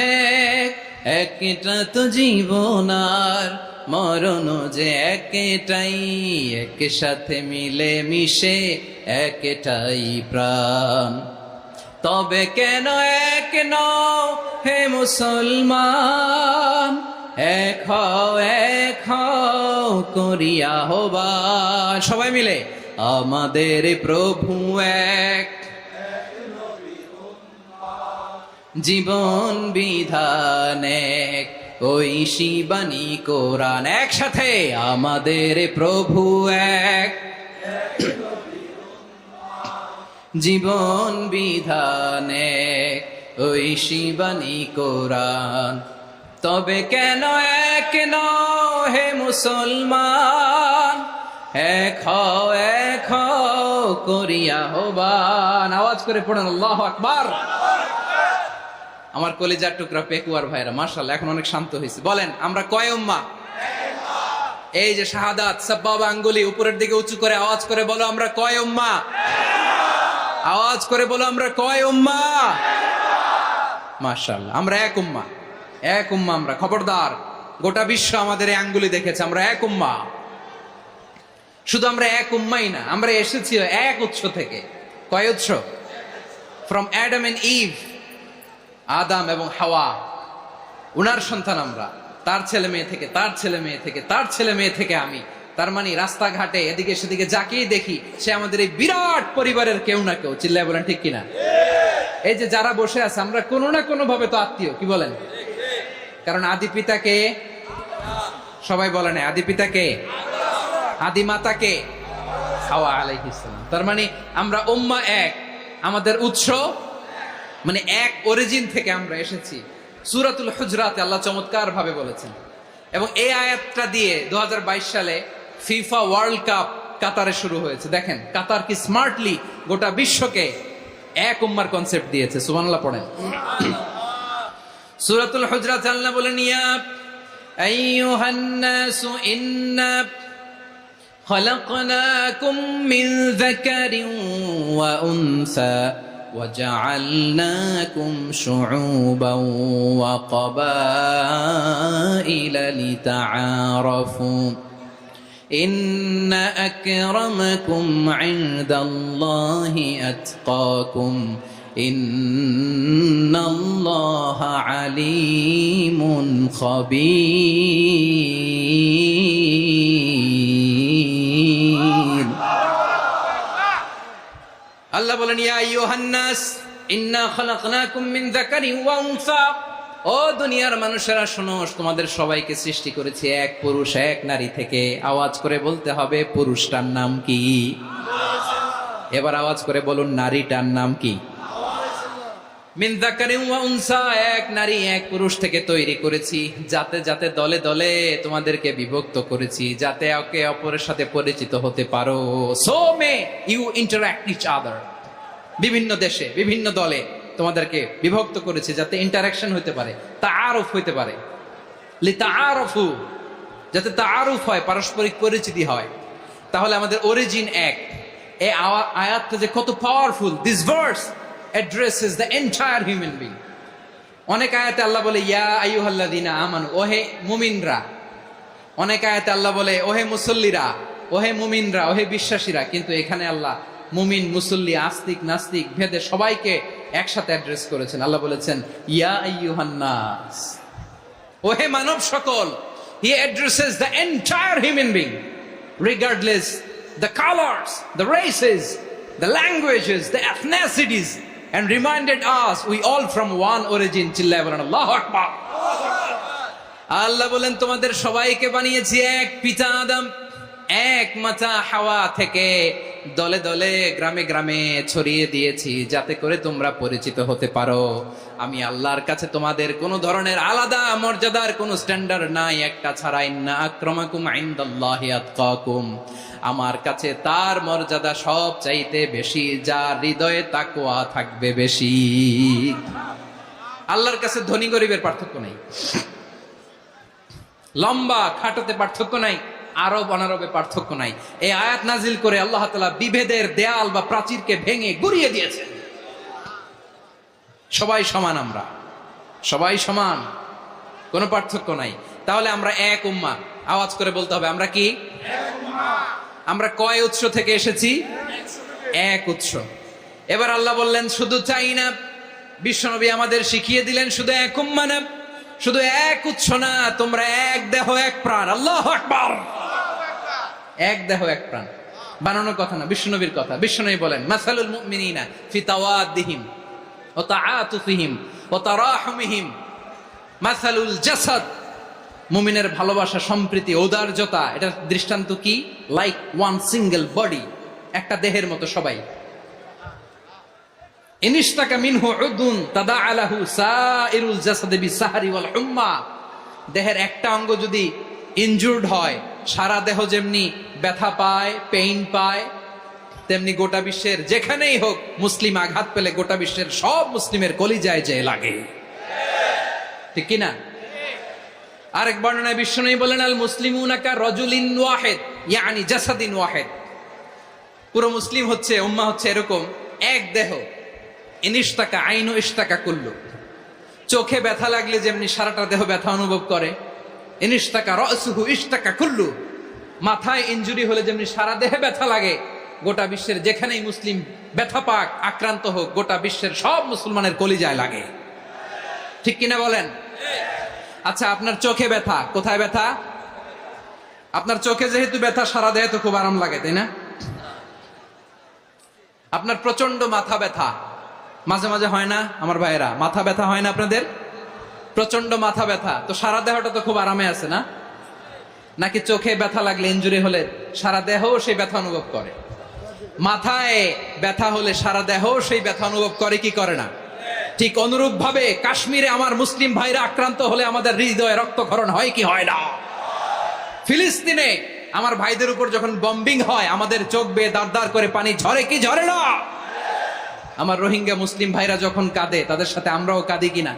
এক। একটা তো জীবন আর মরণ যে একটাই, এক সাথে মিলে মিশে একটাই প্রাণ। তবে কেন এক নও হে মুসলমান? এক হও করিয়া হবান। সবাই মিলে, আমাদের প্রভু এক, জীবন বিধান এক, ওই শিবানী কোরআন। একসাথে, আমাদের প্রভু এক, জীবন বিধান এক, ওই শিবানী কোরআন। তবে কেন এক নও হে মুসলমান? এক হও করিয়া হবান। আওয়াজ করে পড়েন আল্লাহু আকবার। আমার কলিজার টুকরা পেকুয়ার ভাইরা, মাশাআল্লাহ এখন অনেক শান্ত হয়েছে। বলেন, আমরা কয় উম্মাহ? এই যে শাহাদাত, সাব্বাবা আঙ্গুলি উপরের দিকে উঁচু করে আওয়াজ করে বলো, আমরা কয় উম্মাহ? আওয়াজ করে বলো, আমরা কয় উম্মাহ? মাশাআল্লাহ, আমরা এক উম্মাহ। এক উম্মাহ আমরা। খবরদার, গোটা বিশ্ব আমাদের এই আঙ্গুলি দেখেছে, আমরা এক উম্মাহ। শুধু আমরা এক উম্মাই না, আমরা এসেছি এক উৎস থেকে। কয় উৎস? ফ্রম অ্যাডাম এন্ড ইভ, আদাম এবং হাওয়া, উনার সন্তান আমরা। তার ছেলে মেয়ে থেকে, তার ছেলে মেয়ে থেকে, তার ছেলে মেয়ে থেকে আমি। তার মানে রাস্তাঘাটে এদিকে সেদিকে যাকেই দেখি সে আমাদের এই বিরাট পরিবারের কেউ না কেউ। চিল্লায় বলেন ঠিক কিনা? এই যে যারা বসে আছে আমরা কোনো না কোনো ভাবে তো আত্মীয়, কি বলেন? কারণ আদি পিতাকে সবাই বলে না, আদি পিতাকে, আদি মাতাকে হাওয়া আলাইহিস সালাম। তার মানে আমরা উম্মাহ এক, আমাদের উৎস মানে এক অরিজিন থেকে আমরা এসেছি। সূরাতুল হুজরাতে আল্লাহ চমৎকার ভাবে বলেছেন, এবং এই আয়াতটা দিয়ে 2022 সালে ফিফা ওয়ার্ল্ড কাপ কাতারে শুরু হয়েছে। দেখেন কাতার কি স্মার্টলি গোটা বিশ্বকে এক উম্মার কনসেপ্ট দিয়েছে। সুবহানাল্লাহ পড়েন। সূরাতুল হুজরাত আল্লাহ বলেন, ইয়া আইয়ুহান নাসু ইন্না খলাকনাকুম মিন যাকারিন ওয়া উনসা وجعلناكم شعوبا وقبائل لتعارفوا إن أكرمكم عند الله أتقاكم إن الله عليم خبير। আল্লাহ বলেন, ইয়া আইয়ুহান নাস ইন্না খালাকনাকুম মিন যাকারিন ওয়া উনসা, ও দুনিয়ার মানুষেরা শোনো, তোমাদের সবাইকে সৃষ্টি করেছি এক পুরুষ এক নারী থেকে। আওয়াজ করে বলতে হবে পুরুষটার নাম কি? এবার আওয়াজ করে বলুন নারীটার নাম কি? মিন যাকারিন ওয়া উনসা, এক নারী এক পুরুষ থেকে তৈরি করেছি। যাতে যাতে দলে দলে তোমাদেরকে বিভক্ত করেছি, যাতে একে অপরের সাথে পরিচিত হতে পারো। So may you interact each other. বিভিন্ন দেশে বিভিন্ন দলে তোমাদেরকে বিভক্ত করেছি যাতে ইন্টারাকশন হতে পারে, তাআরুফ হতে পারে। লিতাআরফু, যাতে তাআরুফ হয়, পারস্পরিক পরিচিতি হয়। তাহলে আমাদের অরিজিন এক। এই আয়াতটা যে কত powerful! This verse addresses the entire human being. অনেক আয়াতে আল্লাহ বলে ইয়া আইয়ুহাল্লাযীনা আমানু, ওহে মুমিনরা। অনেক আয়াতে আল্লাহ বলে ওহে মুসল্লিরা, ওহে মুমিনরা, ওহে বিশ্বাসীরা। কিন্তু এখানে আল্লাহ মুমিন মুসল্লি আস্তিক নাস্তিক ভেদে সবাইকে একসাথে অ্যাড্রেস করেছেন। আল্লাহ বলেছেন ইয়া আইয়ুহান নাস, ওহে মানব সকল। He addresses the entire human being regardless the colors, the races, the languages, the ethnicities, and reminded us we all from one origin. চিল্লায় বলেন আল্লাহু আকবার। আল্লাহ বলেন তোমাদের সবাইকে বানিয়েছি এক পিতা আদম, এক মাতা হাওয়া থেকে। দলে দলে গ্রামে গ্রামে ছড়িয়ে দিয়েছি যাতে করে তোমরা পরিচিত হতে পারো। আমি আল্লাহর কাছে তোমাদের কোনো ধরনের আলাদা মর্যাদার কোনো স্ট্যান্ডার্ড নাই একটা ছাড়া। ইন্না আক্রামাকুম ইনদাল্লাহি আতকাকুম, আমার কাছে তার মর্যাদা সব চাইতে বেশি যার হৃদয়ে তাকওয়া থাকবে বেশি। আল্লাহর কাছে ধনী গরিবের পার্থক্য নাই, লম্বা খাটোতে পার্থক্য নাই, আরব অনারবে পার্থক্য নাই। এই আয়াত নাজিল করে আল্লাহ তাআলা বিভেদের দেয়াল বা প্রাচীরকে ভেঙে গুড়িয়ে দিয়েছেন। সবাই সমান, আমরা সবাই সমান, কোনো পার্থক্য নাই। তাহলে আমরা এক উম্মাহ। আওয়াজ করে বলতে হবে আমরা কি? আমরা কয় উৎস থেকে এসেছি? এক উৎস। এবার আল্লাহ বললেন শুধু চাই না, বিশ্বনবী আমাদের শিখিয়ে দিলেন শুধু এক উম্মাহ না, শুধু এক উৎস না, তোমরা এক দেহ এক প্রাণ। আল্লাহু আকবার। এক দেহ এক প্রাণ বানানোর কথা না, বিশ্বনবীর কথা। বিশ্বনবী বলেন মাসালুল মুমিনিনা ফি তাওয়াদ্দিহিম ওয়া তাআতুফিহিম ওয়া তারাহুমিহিম মাসালুল জাসাদ। মুমিনের ভালোবাসা, সম্প্রীতি, ঔদার্যতা, এটার দৃষ্টান্ত কি? লাইক ওয়ান সিঙ্গেল বডি, একটা দেহের মতো সবাই। ইনিশতাকা মিনহু উদুন তাদাআলাহু সাইরুল জাসাদি বিসাহরি ওয়াল হুম্মা। দেহের একটা অঙ্গ যদি ইনজুর্ড হয়, সারা দেহ যেমনি ব্যথা পায়, পেইন পায়, তেমনি গোটা বিশ্বের যেখানেই হোক মুসলিম আঘাত পেলে গোটা বিশ্বের সব মুসলিমের কলিজায় যে লাগে, ঠিক কিনা? আরেক বর্ণনায় বিশ্বনবী বলেন আল মুসলিমুনা কা রাজুলিন ওয়াহিদ ইয়ানি জাসাদিন ওয়াহিদ। পুরো মুসলিম হচ্ছে, উম্মাহ হচ্ছে এরকম এক দেহ। ইনিশতাকা আইনু ইশতাকা কুল্লু। চোখে ব্যথা লাগলে যেমনি সারাটা দেহ ব্যথা অনুভব করে, ইনিশতাকা রাসুহু ইশতাকা কুল্লু। মাথায় ইনজুরি হলে যেমনি সারা দেহে ব্যথা লাগে, গোটা বিশ্বের যেখানেই মুসলিম ব্যথা পাক, আক্রান্ত হোক, গোটা বিশ্বের সব মুসলমানের কলিজায় লাগে, ঠিক কিনা বলেন? আচ্ছা, আপনার চোখে ব্যথা, কোথায় ব্যথা? আপনার চোখে যেহেতু ব্যথা, সারা দেহে তো খুব আরাম লাগে, তাই না? আপনার প্রচন্ড মাথা ব্যথা মাঝে মাঝে হয় না আমার ভাইয়েরা? মাথা ব্যথা হয় না আপনাদের? প্রচন্ড মাথা ব্যথা, তো সারা দেহটা তো খুব আরামে আছে না? নাকি চোখে ব্যথা লাগলে, ইনজুরি হলে সারা দেহ সেই ব্যথা অনুভব করে? মাথায় ব্যথা হলে সারা দেহ সেই ব্যথা অনুভব করে কি করে না? ঠিক অনুরূপ ভাবে কাশ্মীরে আমার মুসলিম ভাইরা আক্রান্ত হলে আমাদের হৃদয়ে রক্তক্ষরণ হয় কি হয় না? ফিলিস্তিনে আমার ভাইদের উপর যখন বম্বিং হয় আমাদের চোখ বেয়ে দাঁড় দাঁড় করে পানি ঝরে কি ঝরে না? আমার রোহিঙ্গা মুসলিম ভাইরা যখন কাঁদে তাদের সাথে আমরাও কাঁদি কিনা?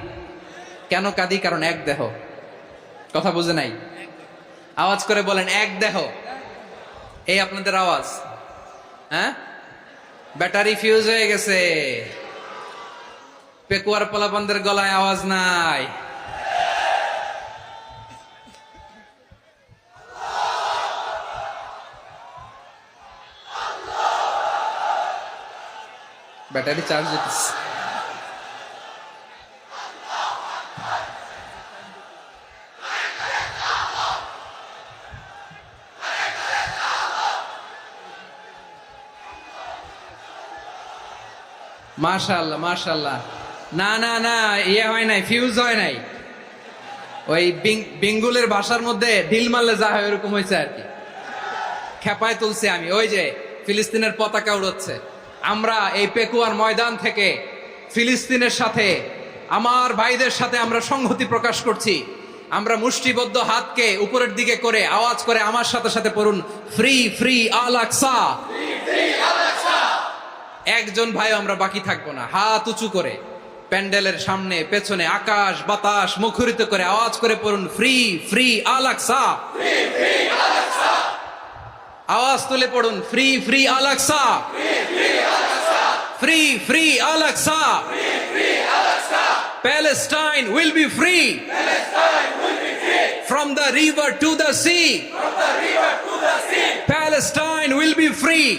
কেন কাঁদি? কারণ এক দেহ। কথা বুঝে নাই? আওয়াজ করে বলেন এক দেহ। এই আপনাদের আওয়াজ, হ্যাঁ? ব্যাটারি ফিউজ হয়ে গেছে, পেকুয়ার পোলাপানদের গলায় আওয়াজ নাই। ব্যাটারি চার্জ হইতেছে। মাশাআল্লাহ মাশাআল্লাহ। না না না, ইয়ে হয় নাই, ফিউজ হয় নাই। ওই বেঙ্গুলের ভাষার মধ্যে ঢিল মারলে যা হয় ওরকম হয়েছে আর কি। খেপায় তুলছে আমি। ওই যে ফিলিস্তিনের পতাকা উড়াচ্ছে, আমরা এই পেকুয়ার ময়দান থেকে ফিলিস্তিনের সাথে, আমার ভাইদের সাথে আমরা সংহতি প্রকাশ করছি। আমরা মুষ্টিবদ্ধ হাতকে উপরের দিকে করে আওয়াজ করে আমার সাথে সাথে পড়ুন, ফ্রি ফ্রি আল আকসা। একজন ভাই আমরা বাকি থাকবো না। হাত উঁচু করে প্যান্ডেলের সামনে পেছনে আকাশ বাতাস মুখরিত করে আওয়াজ করে পড়ুন, ফ্রি ফ্রি আল আকসা। আওয়াজ তুলে পড়ুন, free free Al Aqsa, free free Al Aqsa. Palestine will be free from the river to the sea. Palestine will be free.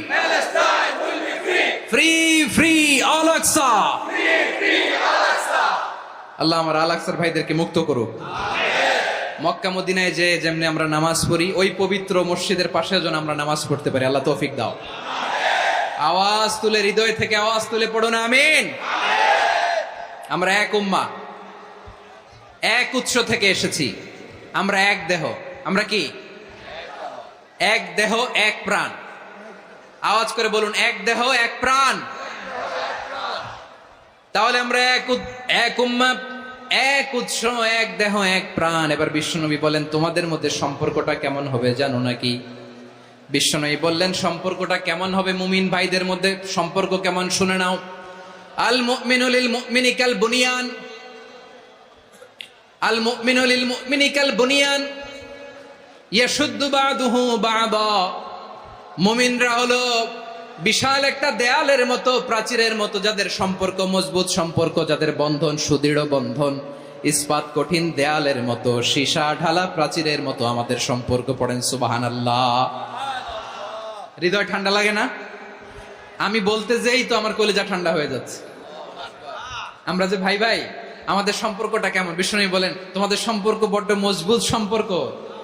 Free free Al Aqsa. আল্লাহ আমার আল আকসার ভাইদেরকে মুক্ত করুক। মক্কা মদিনায় যে যেমনি আমরা নামাজ পড়ি, ওই পবিত্র মসজিদের পাশে যেন আমরা নামাজ পড়তে পারি। আল্লাহ তৌফিক দাও। আওয়াজ তুলে, হৃদয় থেকে আওয়াজ তুলে পড়ুন আমিন। আমরা এক উম্মাহ, এক উৎস থেকে এসেছি। আমরা এক দেহ। আমরা কি? এক দেহ এক প্রাণ। আওয়াজ করে বলুন, এক দেহ এক প্রাণ। তাহলে আমরা এক উম্মাহ, এক উৎস, এক দেহ এক প্রাণ। এবার বিশ্বনবী বলেন, তোমাদের মধ্যে সম্পর্কটা কেমন হবে জানো নাকি? বিশ্বনবী বললেন, সম্পর্কটা কেমন হবে মুমিন ভাইদের মধ্যে? সম্পর্ক কেমন শুনে নাও। আল মুমিনু লিল মুমিনি কাল বুনিয়ান, আল মুমিনু লিল মুমিনি কাল বুনিয়ান ইয়াশুদ্দু বাদুহু বাদা। মুমিনরা হলো বিশাল একটা দেয়ালের মতো, প্রাচীরের মতো, যাদের সম্পর্ক মজবুত সম্পর্ক, যাদের বন্ধন সুদৃঢ় বন্ধন, ইস্পাত কঠিন দেয়ালের মতো, সীসা ঢালা প্রাচীরের মতো আমাদের সম্পর্ক। পড়েন সুবহানাল্লাহ। হৃদয় ঠান্ডা লাগে না? আমি বলতে যেই তো আমার কলিজা ঠান্ডা হয়ে যাচ্ছে। আমরা যে ভাই ভাই, আমাদের সম্পর্কটা কেমন? বিষ্ণু বলেন, তোমাদের সম্পর্ক বড্ড মজবুত সম্পর্ক,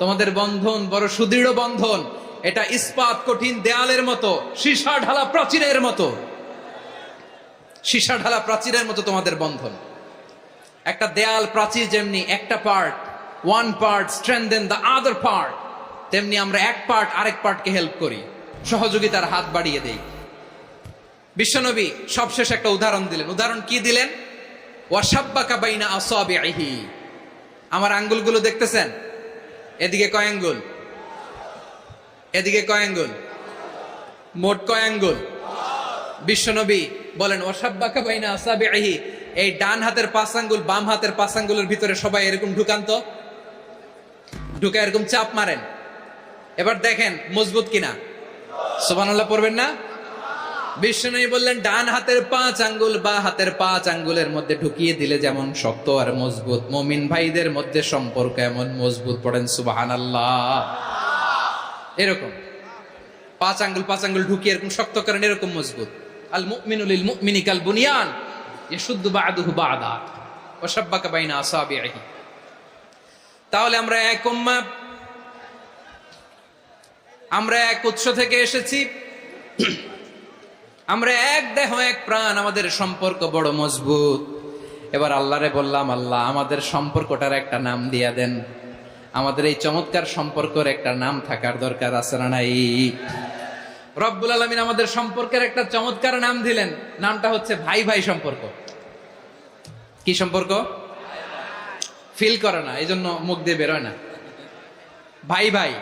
তোমাদের বন্ধন বড় সুদৃঢ় বন্ধন। এটা ইস্পাত কঠিন দেয়ালের মতো, সীসা ঢালা প্রাচীরের মতো, সীসা ঢালা প্রাচীরের মতো তোমাদের বন্ধন। একটা দেয়াল প্রাচীর যেমনি একটা part, one part strengthen the other part, তেমনি আমরা এক পার্ট আরেক পার্টকে হেল্প করি, সহযোগিতার হাত বাড়িয়ে দেই। বিশ্বনবী সবশেষ একটা উদাহরণ দিলেন। উদাহরণ কি দিলেন? ওয়াশাব্বাকা বাইনা আসাবিহি। আমার আঙ্গুলগুলো দেখতেছেন? এদিকে কয় আঙ্গুল, এদিকে কয় আঙ্গুল, মোট কয় আঙ্গুল? বিশ্বনবী বলেন, ওয়াশাব্বাকা বাইনা আসাবিহি। এই ডান হাতের 5 আঙ্গুল বাম হাতের 5 আঙ্গুলের ভিতরে সবাই এরকম ঢুকান তো, ঢুকে এরকম চাপ মারেন। এবার দেখেন মজবুত কিনা। সুবহানাল্লাহ পড়বেন না? বিশ্বনবী বললেন, ডান হাতের 5 আঙ্গুল বা হাতের 5 আঙ্গুলের মধ্যে ঢুকিয়ে দিলে যেমন শক্ত আর মজবুত, মুমিন ভাইদের মধ্যে সম্পর্ক এমন মজবুত। পড়েন সুবহানাল্লাহ। এরকম 5 আঙ্গুল ঢুকিয়ে এরকম শক্ত করেন, এরকম মজবুত। আল মুমিনু লিল মুমিনি কাল বুনিয়ান ইয়াশুদ্দু বা'দুহু বা'দা ওয়া শাব্বাকা বাইনা আসাবিহি। তাহলে আমরা এক উম্মাহ, আমরা এক উৎস থেকে এসেছি, আমরা এক দেহ এক প্রাণ, আমাদের সম্পর্ক বড় মজবুত। এবার আল্লাহরে বললাম, আল্লাহ আমাদের সম্পর্কটার একটা নাম দিয়া দেন। আমাদের এই চমৎকার সম্পর্কের একটা নাম থাকার দরকার আছে না নাই? রব্বুল আলামিন আমাদের সম্পর্কের একটা চমৎকার নাম দিলেন, নামটা হচ্ছে ভাই ভাই সম্পর্ক। কি সম্পর্ক? ফিল করে না, এই জন্য মুখ দিয়ে বেরোয় না। ভাই ভাই,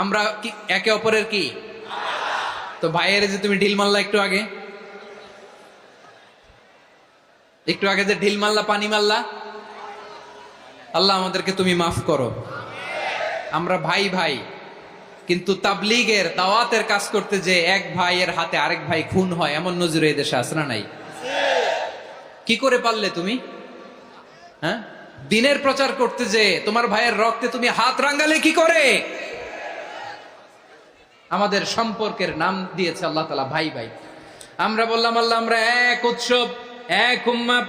আমরা কি একে অপরের কি? তো ভাইয়ের যে তুমি ঢিল মারলা একটু আগে যে ঢিল মারলা, পানি মারলা, আল্লাহ আমাদেরকে তুমি মাফ করো। আমরা ভাই ভাই, কিন্তু তাবলীগের দাওয়াতের কাজ করতে যে এক ভাইয়ের হাতে আরেক ভাই খুন হয়, এমন নজির এই দেশে আছে না নাই? কি করে পারলে তুমি? হ্যাঁ, দিনের প্রচার করতে যে তোমার ভাইয়ের রক্তে তুমি হাত রাঙ্গালে কি করে? আমাদের সম্পর্কের নাম দিয়েছে আল্লাহ তাআলা ভাই ভাই। আমরা বললাম, আল্লাহ আমরা এক উৎসব, এক উম্মাহ,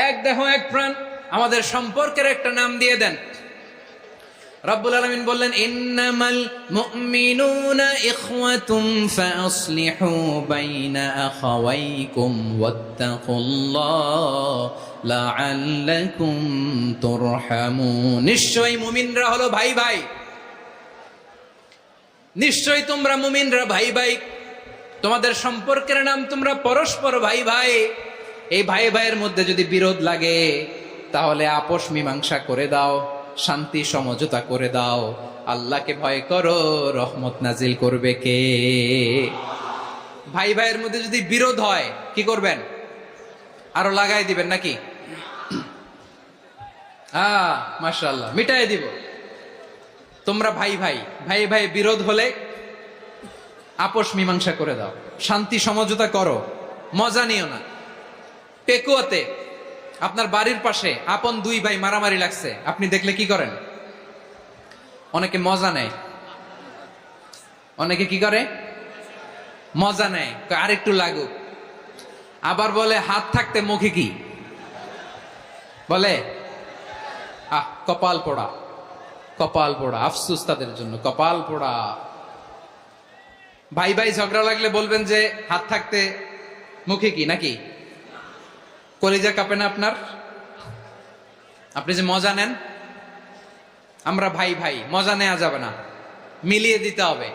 এক দেহ এক প্রাণ, আমাদের সম্পর্কের একটা নাম দিয়ে দেন। রব্বুল আলামিন বললেন, ইন্নামাল মুমিনুনা ইখওয়াতুম ফাসলিহু বাইনা আখাওয়াইকুম ওয়াত্তাকুল্লাহ লাআল্লাকুম তুরহামুন। নিশ্চয়ই মুমিনরা হলো ভাই ভাই, নিশ্চয়ই তোমরা মুমিনরা ভাই ভাই, তোমাদের সম্পর্কের নাম তোমরা পরস্পর ভাই ভাই। এই ভাই ভাইয়ের মধ্যে যদি বিরোধ লাগে তাহলে আপোষ মীমাংসা করে দাও, শান্তি সমঝোতা করে দাও। আল্লাহকে ভয় করো, রহমত নাজিল করবে কে? ভাই ভাইয়ের মধ্যে যদি বিরোধ হয় কি করবেন? আরো লাগাই দিবেন নাকি? মাশাআল্লাহ, মিটাই দিব। তোমরা ভাই ভাই, ভাই ভাই বিরোধ হলে আপোষ মীমাংসা করে দাও, শান্তি সমঝোতা করো, মজা নিও না। পেকুয়াতে আপনার বাড়ির পাশে আপন দুই ভাই মারামারি লাগছে, আপনি দেখলে কি করেন? অনেকে মজা নেয়। অনেকে কি করে? মজা নেয়, আরেকটু লাগুক। আবার বলে হাত থাকতে মুখে কি বলে? কপাল পোড়া, কপাল পোড়া। আফসোস তাদের জন্য, কপাল পোড়া। ভাই ভাই ঝগড়া লাগলে বলবেন যে হাত থাকতে মুখে কি, নাকি? কলিজা কাঁপে না আপনার? আপনি যে মজা নেন। আমরা ভাই ভাই, মজা নেওয়া যাবে না, মিলিয়ে দিতে হবে।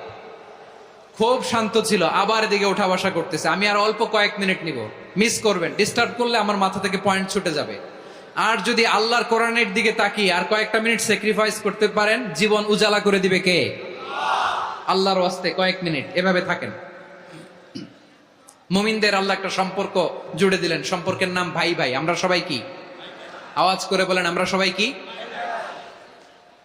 খুব শান্ত ছিল, আবার এদিকে উঠা বসা করতেছে। আমি আর অল্প কয়েক মিনিট নিব, মিস করবেন। ডিস্টার্ব করলে আমার মাথা থেকে পয়েন্ট ছুটে যাবে। আর যদি আল্লাহর কোরআনের দিকে তাকিয়ে আর কয়েকটা মিনিট স্যাক্রিফাইস করতে পারেন, জীবন উজালা করে দিবে কে? আল্লাহর ওয়াস্তে কয়েক মিনিট এভাবে থাকেন। মুমিনদের আল্লাহ একটা সম্পর্ক জুড়ে দিলেন, সম্পর্কের নাম ভাই ভাই। আমরা সবাই কি? আওয়াজ করে বলেন, আমরা সবাই কি?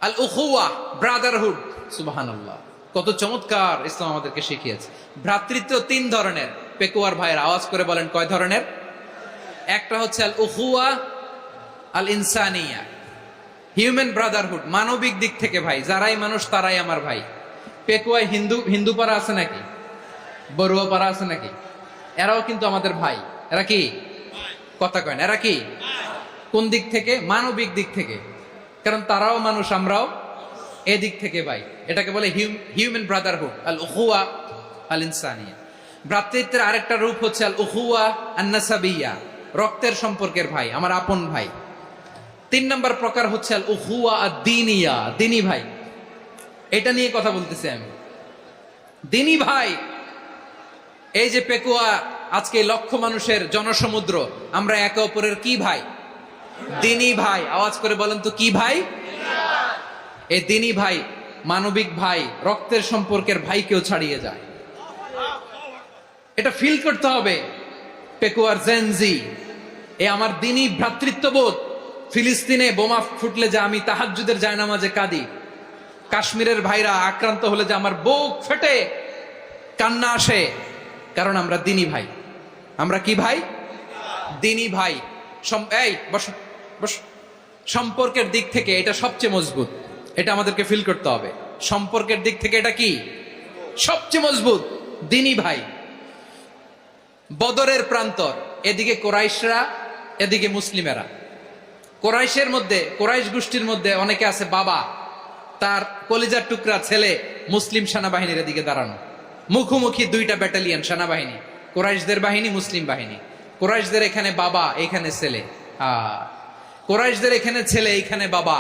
আল উখুয়া, ব্রাদারহুড। সুবহানাল্লাহ, কত চমৎকার ইসলাম আমাদেরকে শিখিয়েছে। ভ্রাতৃত্ব তিন ধরনের। পেকুয়ার ভাইয়ের আওয়াজ করে বলেন, কয় ধরনের? একটা হচ্ছে আল উখুয়া আল ইনসানিয়া, হিউম্যান ব্রাদারহুড, মানবিক দিক থেকে ভাই। যারাই মানুষ তারাই আমার ভাই। পেকুয়ায় হিন্দু পাড়া আছে নাকি? বড়ুয়া পাড়া আছে নাকি? এরাও কিন্তু আমাদের ভাই। এরা কি? কথা কয় না, এরা কি? কোন দিক থেকে? মানবিক দিক থেকে। কারণ তারাও মানুষ, আমরাও এদিক থেকে ভাই। এটাকে বলে হিউম্যান ব্রাদারহুড, আল উখুয়া আল ইনসানিয়া। ভ্রাতৃত্বের আরেকটা রূপ হচ্ছে আল উখুয়া আন নাসাবিয়া, রক্তের সম্পর্কের ভাই, আমার আপন ভাই। তিন নম্বর প্রকার হচ্ছে আল উখুয়া আদ দীনিয়া, দিনী ভাই। এটা নিয়ে কথা বলতেছি আমি। দিনী ভাই, এই যে পেকুয়া আজকে লক্ষ মানুষের জনসমুদ্র, আমরা একে অপরের কি ভাই? দিনী ভাই। আওয়াজ করে বলেন তো, কি ভাই? এই দিনী ভাই, মানবিক ভাই, রক্তের সম্পর্কের ভাইকেও ছাড়িয়ে যায়। এটা ফিল করতে হবে। পেকুয়ার জেনজি, এ আমার দিনী ভ্রাতৃত্ববোধ। ফিলিস্তিনে বোমা ফুটলে যে আমি তাহাজ্জুদের জায়নামাজে কাঁদি, কাশ্মীরের ভাইরা আক্রান্ত হলে যে আমার বুক ফেটে কান্না আসে, কারণ আমরা দিনী ভাই। আমরা কি ভাই? দিনী ভাই। এই বসো বসো। সম্পর্কের দিক থেকে এটা সবচেয়ে মজবুত। এটা আমাদেরকে ফিল করতে হবে। সম্পর্কের দিক থেকে এটা কি? সবচেয়ে মজবুত, দিনী ভাই। বদরের প্রান্তর, এদিকে কোরাইশরা, এদিকে মুসলিমেরা। কোরাইশের মধ্যে, কোরাইশ গোষ্ঠীর মধ্যে অনেকে আছে বাবা, তার কলিজার টুকরা ছেলে মুসলিম সেনাবাহিনীর দিকে দাঁড়ানো, মুখোমুখি দুইটা ব্যাটালিয়ন সেনাবাহিনী, কুরাইশদের বাহিনী, মুসলিম বাহিনী। কুরাইশদের এখানে বাবা, এখানে ছেলে। কুরাইশদের এখানে ছেলে, এখানে বাবা।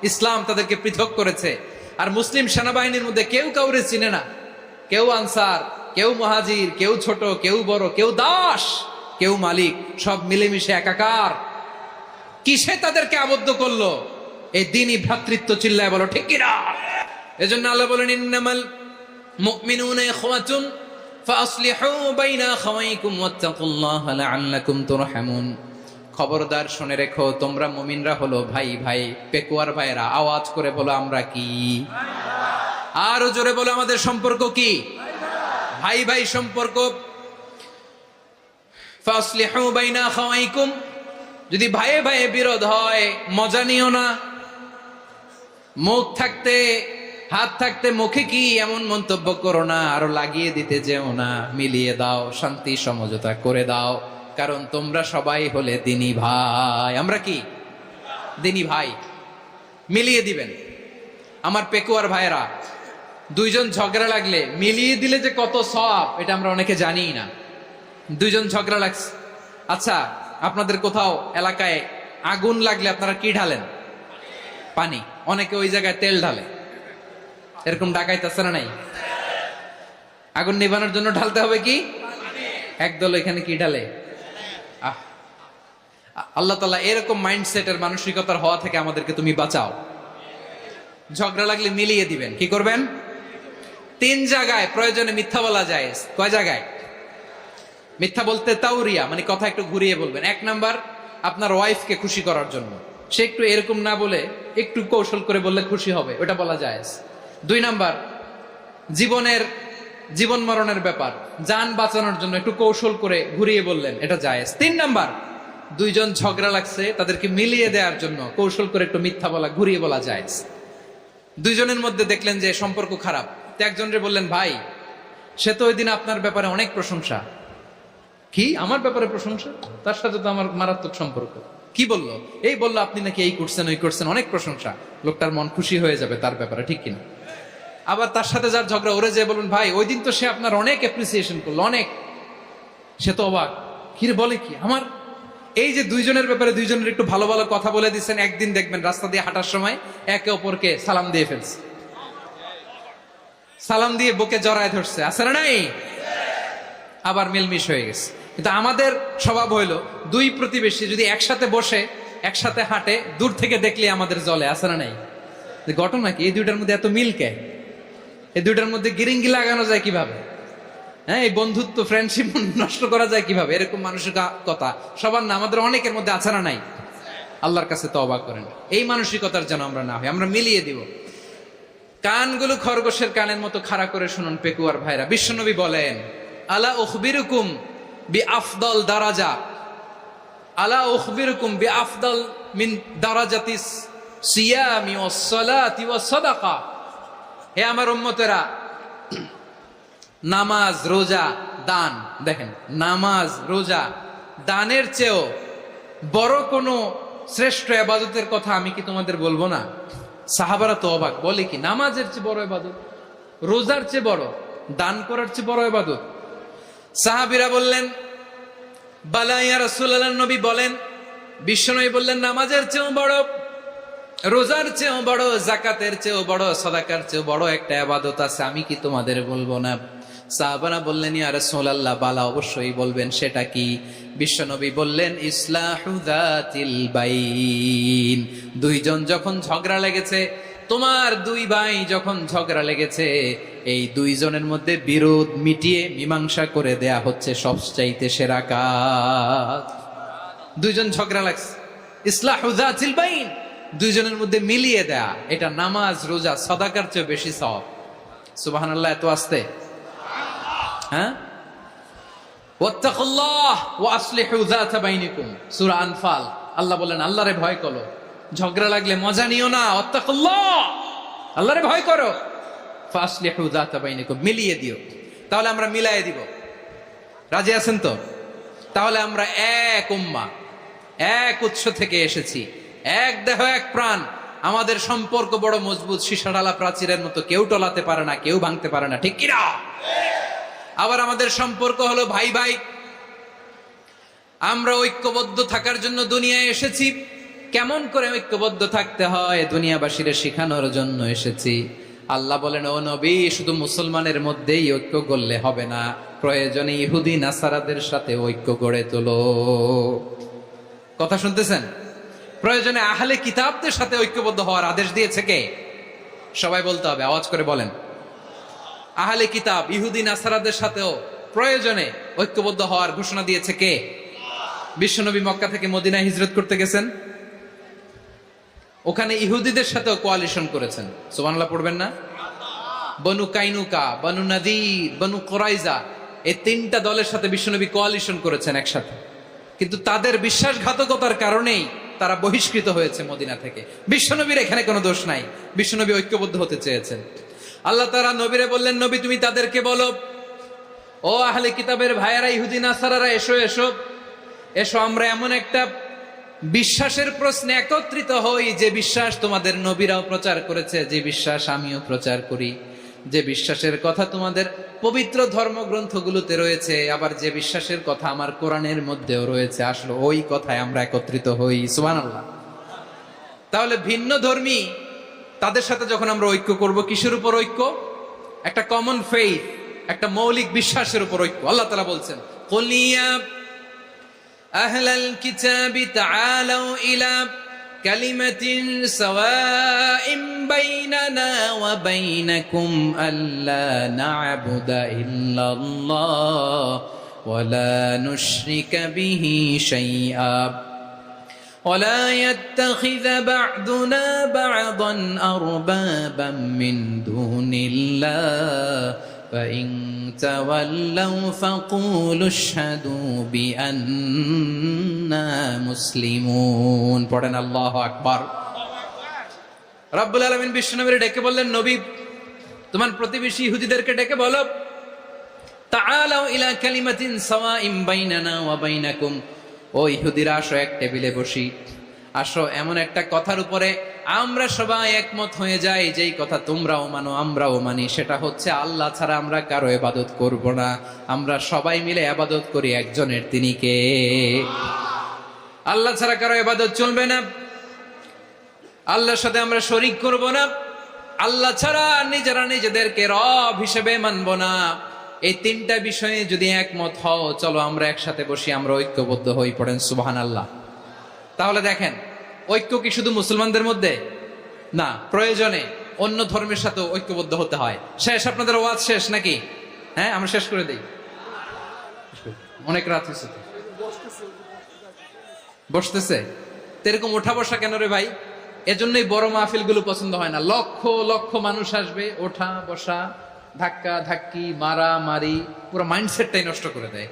ইসলাম তাদেরকে পৃথক করেছে। আর মুসলিম সেনাবাহিনীর মধ্যে কেউ কাউরে চিনে না, কেউ আনসার, কেউ মুহাজির, কেউ ছোট, কেউ বড়, কেউ দাস, কেউ মালিক, সব মিলেমিশে একাকার। কিসে তাদেরকে আবদ্ধ করলো? এই দ্বীনি ভ্রাতৃত্ব। চিল্লায় বলো ঠিক কিনা? এজন্য আল্লাহ বলেন, ইন্নামাল মুমিনুনা ইখওয়াতুন ফাসলিহু বাইনা আখাওয়াইকুম ওয়াত্তাকুল্লাহা লাআল্লাকুম তুরহামুন। খবরদার শুনে রেখো, তোমরা মুমিনরা হলো ভাই ভাই। পেকুয়ার ভাইরা আওয়াজ করে বলো, আমরা কি? আরো জোরে বলো, আমাদের সম্পর্ক কি? ভাই ভাই সম্পর্ক। ফাসলিহু বাইনা আখাওয়াইকুম। যদি ভাইয়ে ভাইয়ে বিরোধ হয়, মজা নিও না। মুখ থাকতে, হাত থাকতে মুখে কি এমন মন্তব্য করো না, আরো লাগিয়ে দিতে যেও না। মিলিয়ে দাও, শান্তি সমঝোতা করে দাও, কারণ তোমরা সবাই হলে দ্বীনি ভাই। আমরা কি? দ্বীনি ভাই। মিলিয়ে দিবেন। আমার পেকুয়ার ভাইয়েরা, দুইজন ঝগড়া লাগলে মিলিয়ে দিলে যে কত সওয়াব, এটা আমরা অনেকে জানি না। দুইজন ঝগড়া লাগছে, আচ্ছা আপনাদের কোথাও এলাকায় আগুন লাগলে আপনারা কি ঢালেন? পানি। অনেকে ওই জায়গায় তেল ঢালে। এরকম ডাকাইতে আছে না নাই? আগুন নিভানোর জন্য ঢালতে হবে কি? একদল এখানে কি ঢালে? আল্লাহ তাআলা এরকম মাইন্ডসেটের মানসিকতার হওয়া থেকে আমাদেরকে তুমি বাঁচাও। ঝগড়া লাগলে মিলিয়ে দিবেন। কি করবেন? 3 জায়গায় প্রয়োজনে মিথ্যা বলা যায়। কয় জায়গায় মিথ্যা বলতে? তাওরিয়া, মানে কথা একটু ঘুরিয়ে বলবেন। 1 নাম্বার, আপনার ওয়াইফকে খুশি করার জন্য। সে একটু এরকম না বলে একটু কৌশল করে বললে খুশি হবে, ওটা বলা যায়। 2 নাম্বার, জীবন মরণের ব্যাপার, জান বাঁচানোর জন্য একটু কৌশল করে ঘুরিয়ে বললেন, এটা জায়েজ। 3 নাম্বার, দুইজন ঝগড়া লাগছে, তাদেরকে মিলিয়ে দেওয়ার জন্য কৌশল করে একটু মিথ্যা বলা, ঘুরিয়ে বলা জায়েজ। দুইজনের মধ্যে দেখলেন যে সম্পর্ক খারাপ, তো একজনরে বললেন, ভাই সে তো ওই দিন আপনার ব্যাপারে অনেক প্রশংসা। কি? আমার ব্যাপারে প্রশংসা? তার সাথে তো আমার মারাত্মক সম্পর্ক। কি বললো? এই বললো আপনি নাকি এই করছেন, ওই করছেন, অনেক প্রশংসা। লোকটার মন খুশি হয়ে যাবে তার ব্যাপারে, ঠিক কিনা? আবার তার সাথে যার ঝগড়া, ওরে যে বলুন, ভাই ওই দিন তো সে আপনার অনেক অ্যাপ্রিসিয়েশন করলো, অনেক। সে তো অবাক, কি রে বলে কি? আমার এই যে দুইজনের ব্যাপারে দুইজনের একটু ভালো ভালো কথা বলে দিচ্ছেন, একদিন দেখবেন রাস্তা দিয়ে হাঁটার সময় একে অপরকে সালাম দিয়ে ফেলছে, সালাম দিয়ে বুকে জড়ায় ধরছে, আছে না নাই? আবার মিলমিশ হয়ে গেছে। কিন্তু আমাদের স্বভাব হইলো, দুই প্রতিবেশী যদি একসাথে বসে একসাথে হাঁটে, দূর থেকে দেখলে আমাদের জলে, আছে না নাই? ঘটনা কি? এই দুইটার মধ্যে এত মিল কে? এই দুইটার মধ্যে গিরিঙ্গি লাগানো যায় কিভাবে? হ্যাঁ, এই বন্ধুত্ব, ফ্রেন্ডশিপ নষ্ট করা যায় কিভাবে? এরকম মানসিকতা সবার না, আমাদের অনেকের মধ্যে আছে না নাই? আল্লাহর কাছে তওবা করেন, এই মানসিকতার যেন আমরা না হই, আমরা মিলিয়ে দিব। কানগুলো খরগোশের কানের মতো খাড়া করে শুনুন পেকুয়ার ভাইরা। বিশ্বনবী বলেন, আলা উখবিরুকুম বিআফদাল দারাজা, আলা উখবিরুকুম বিআফদাল মিন দারাজাতিস সিয়ামি ওয়াস সালাতি ওয়াস সাদাকা। হে আমার উম্মতেরা, নামাজ, রোজা, দান, দেখেন নামাজ, রোজা, দানের চেয়েও বড় কোনো শ্রেষ্ঠ ইবাদতের কথা আমি কি তোমাদের বলবো না? সাহাবারা তো অবাক, বলে কি নামাজের চেয়ে বড় ইবাদত, রোজার চেয়ে বড়, দান করার চেয়ে বড় ইবাদত? সাহাবীরা বললেন, বালা ইয়া রাসূলুল্লাহ। নবী বলেন, বিশ্বনবী বললেন, নামাজের চেয়েও বড়, রোজার চেয়েও বড়, যাকাতের চেয়েও বড়, সাদাকার চেয়েও বড় একটা ইবাদত আছে, আমি কি তোমাদের বলবো না? সাহাবারা বললেন, ইয়া রাসূলুল্লাহ, বালা, অবশ্যই বলবেন, সেটা কি? বিশ্বনবী বললেন, ইসলাহু যাতিল বাইন। দুইজন যখন ঝগড়া লেগেছে, তোমার দুই ভাই যখন ঝগড়া লেগেছে, এই দুইজনের মধ্যে বিরোধ মিটিয়ে মীমাংসা করে দেয়া হচ্ছে সবচাইতে সেরা কাজ। দুইজন ঝগড়া লাগছে, ইসলাহু যাতিল বাইন, দুইজনের মধ্যে মিলিয়ে দেয়া, এটা নামাজ, রোজা, সাদাকার চেয়ে বেশি সওয়াব। সুবহানাল্লাহ, এত আসতে। হ্যাঁ, ওয়াত্তাকুল্লাহ ওয়া আসলিহু যাতা বাইনিকুম, সূরা আনফাল। আল্লাহ বলেন, আল্লাহরে ভয় করো, ঝগড়া লাগলে মজা নিও না, ওয়াত্তাকুল্লাহ, আল্লাহরে ভয় করো, ফাসলিহু যাতা বাইনিকুম, মিলিয়ে দিও। তাহলে আমরা মিলায়ে দিব, রাজি আছেন তো? তাহলে আমরা এক উম্মাহ, এক উৎস থেকে এসেছি, এক দেহ এক প্রাণ, আমাদের সম্পর্ক বড় মজবুত, সীসাডালা প্রাচীরের মতো, কেউ টলাতে পারে না, কেউ ভাঙতে পারে না, ঠিক কিনা? আবার আমাদের সম্পর্ক হলো ভাই ভাই। আমরা ঐক্যবদ্ধ থাকার জন্য দুনিয়ায় এসেছি। কেমন করে ঐক্যবদ্ধ থাকতে হয় দুনিয়াবাসীর শেখানোর জন্য এসেছি। আল্লাহ বলেন, ও নবী, শুধু মুসলমানের মধ্যেই ঐক্য করলে হবে না, প্রয়োজনে ইহুদি নাসারাদের সাথে ঐক্য গড়ে তোলো। কথা শুনতেছেন? প্রয়োজনে আহলে কিতাবদের সাথে ঐক্যবদ্ধ হওয়ার আদেশ দিয়েছে কে? সবাই বলতে হবে, আওয়াজ করে বলেন। আহলে কিতাব ইহুদি নাসারাদের সাথেও প্রয়োজনে ঐক্যবদ্ধ হওয়ার ঘোষণা দিয়েছে কে? বিশ্বনবী মক্কা থেকে মদিনায় হিজরত করতে গেছেন, ওখানে ইহুদিদের সাথেও কোয়ালিশন করেছেন। সুবহানাল্লাহ পড়বেন না? বনু কাইনুকা, বনু নাদির, বনু কুরাইজা, এই তিনটা দলের সাথে বিশ্বনবী কোয়ালিশন করেছেন একসাথে। কিন্তু তাদের বিশ্বাসঘাতকতার কারণেই তারা বহিষ্কৃত হয়েছে মদিনা থেকে। বিশ্বনবীর এখানে কোনো দোষ নাই, বিশ্বনবী ঐক্যবদ্ধ হতে চেয়েছেন। আল্লাহ তাআলা নবীরে বললেন, নবী তুমি তাদেরকে বলো, ও আহলে কিতাবের ভাইয়েরা, ইহুদি নাসারারা, এসো এসো এসো, আমরা এমন একটা বিশ্বাসের প্রশ্নে একত্রিত হই যে বিশ্বাস তোমাদের নবীরাও প্রচার করেছে, যে বিশ্বাস আমিও প্রচার করি, যে বিশ্বাসের কথা তোমাদের পবিত্র ধর্মগ্রন্থগুলোতে রয়েছে, আবার যে বিশ্বাসের কথা আমার কোরআনের মধ্যেও রয়েছে, আসলে ওই কথায় আমরা একত্রিত হই। সুবহানাল্লাহ। তাহলে ভিন্ন ধর্মী তাদের সাথে যখন আমরা ঐক্য করব, কিসের উপর ঐক্য? একটা কমন ফেইথ, একটা মৌলিক বিশ্বাসের উপর ঐক্য। আল্লাহ তাআলা বলছেন, কুল ইয়া আহলাল কিতাবি তাআলাউ ইলা কালিমাতিন সাওয়াইন বাইনানা ওয়া বাইনাকুম আল্লা না'বুদা ইল্লাল্লাহ ওয়া লা নুশরিকা বিহি শাইআ ولا يتخذ بعضنا بعضا أربابا من دون الله فإن تولوا فقولوا اشهدوا بأننا مسلمون পড়েন আল্লাহু আকবার। রব্বুল আলামিন বিশ্বনবীর ডেকে বললেন, নবী তোমার প্রতিবেশী ইহুদিদেরকে ডেকে বলো, তাআলাউ ইলা কালিমাতিন সাওয়াইন বাইনানা ওয়া বাইনাকুম, ও ইহুদিরা আসো, এক টেবিলে বসি, আসো এমন একটা কথার উপরে আমরা সবাই একমত হয়ে যাই, যেই কথা তোমরাও মানো আমরাও মানি, সেটা হচ্ছে আল্লাহ ছাড়া আমরা কারো ইবাদত করব না, আমরা সবাই মিলে ইবাদত করি একজনের, তিনি কে? আল্লাহ ছাড়া কারো ইবাদত চলবে না, আল্লাহর সাথে আমরা শরীক করব না, আল্লাহ ছাড়া নিজেরা নিজেদেরকে রব হিসেবে মানব না। এই তিনটা বিষয়ে যদি একমত হও, চলো আমরা একসাথে বসি, আমরা ঐক্যবদ্ধ হই। পড়েন সুবহানাল্লাহ। তাহলে দেখেন, ঐক্য কি শুধু মুসলমানদের মধ্যে না, প্রয়োজনে অন্য ধর্মের সাথে ঐক্যবদ্ধ হতে হয়। শেষ? আপনাদের ওয়াজ শেষ নাকি? হ্যাঁ, আমরা শেষ করে দিই, অনেক রাত হয়েছে। বসতেছে তো এরকম ওঠা বসা কেন রে ভাই? এজন্যই বড় মাহফিল গুলো পছন্দ হয় না। লক্ষ লক্ষ মানুষ আসবে, ওঠা বসা, ধাক্কা ধাক্কি, মারা মারি, পুরো মাইন্ডসেটটাই নষ্ট করে দেয়।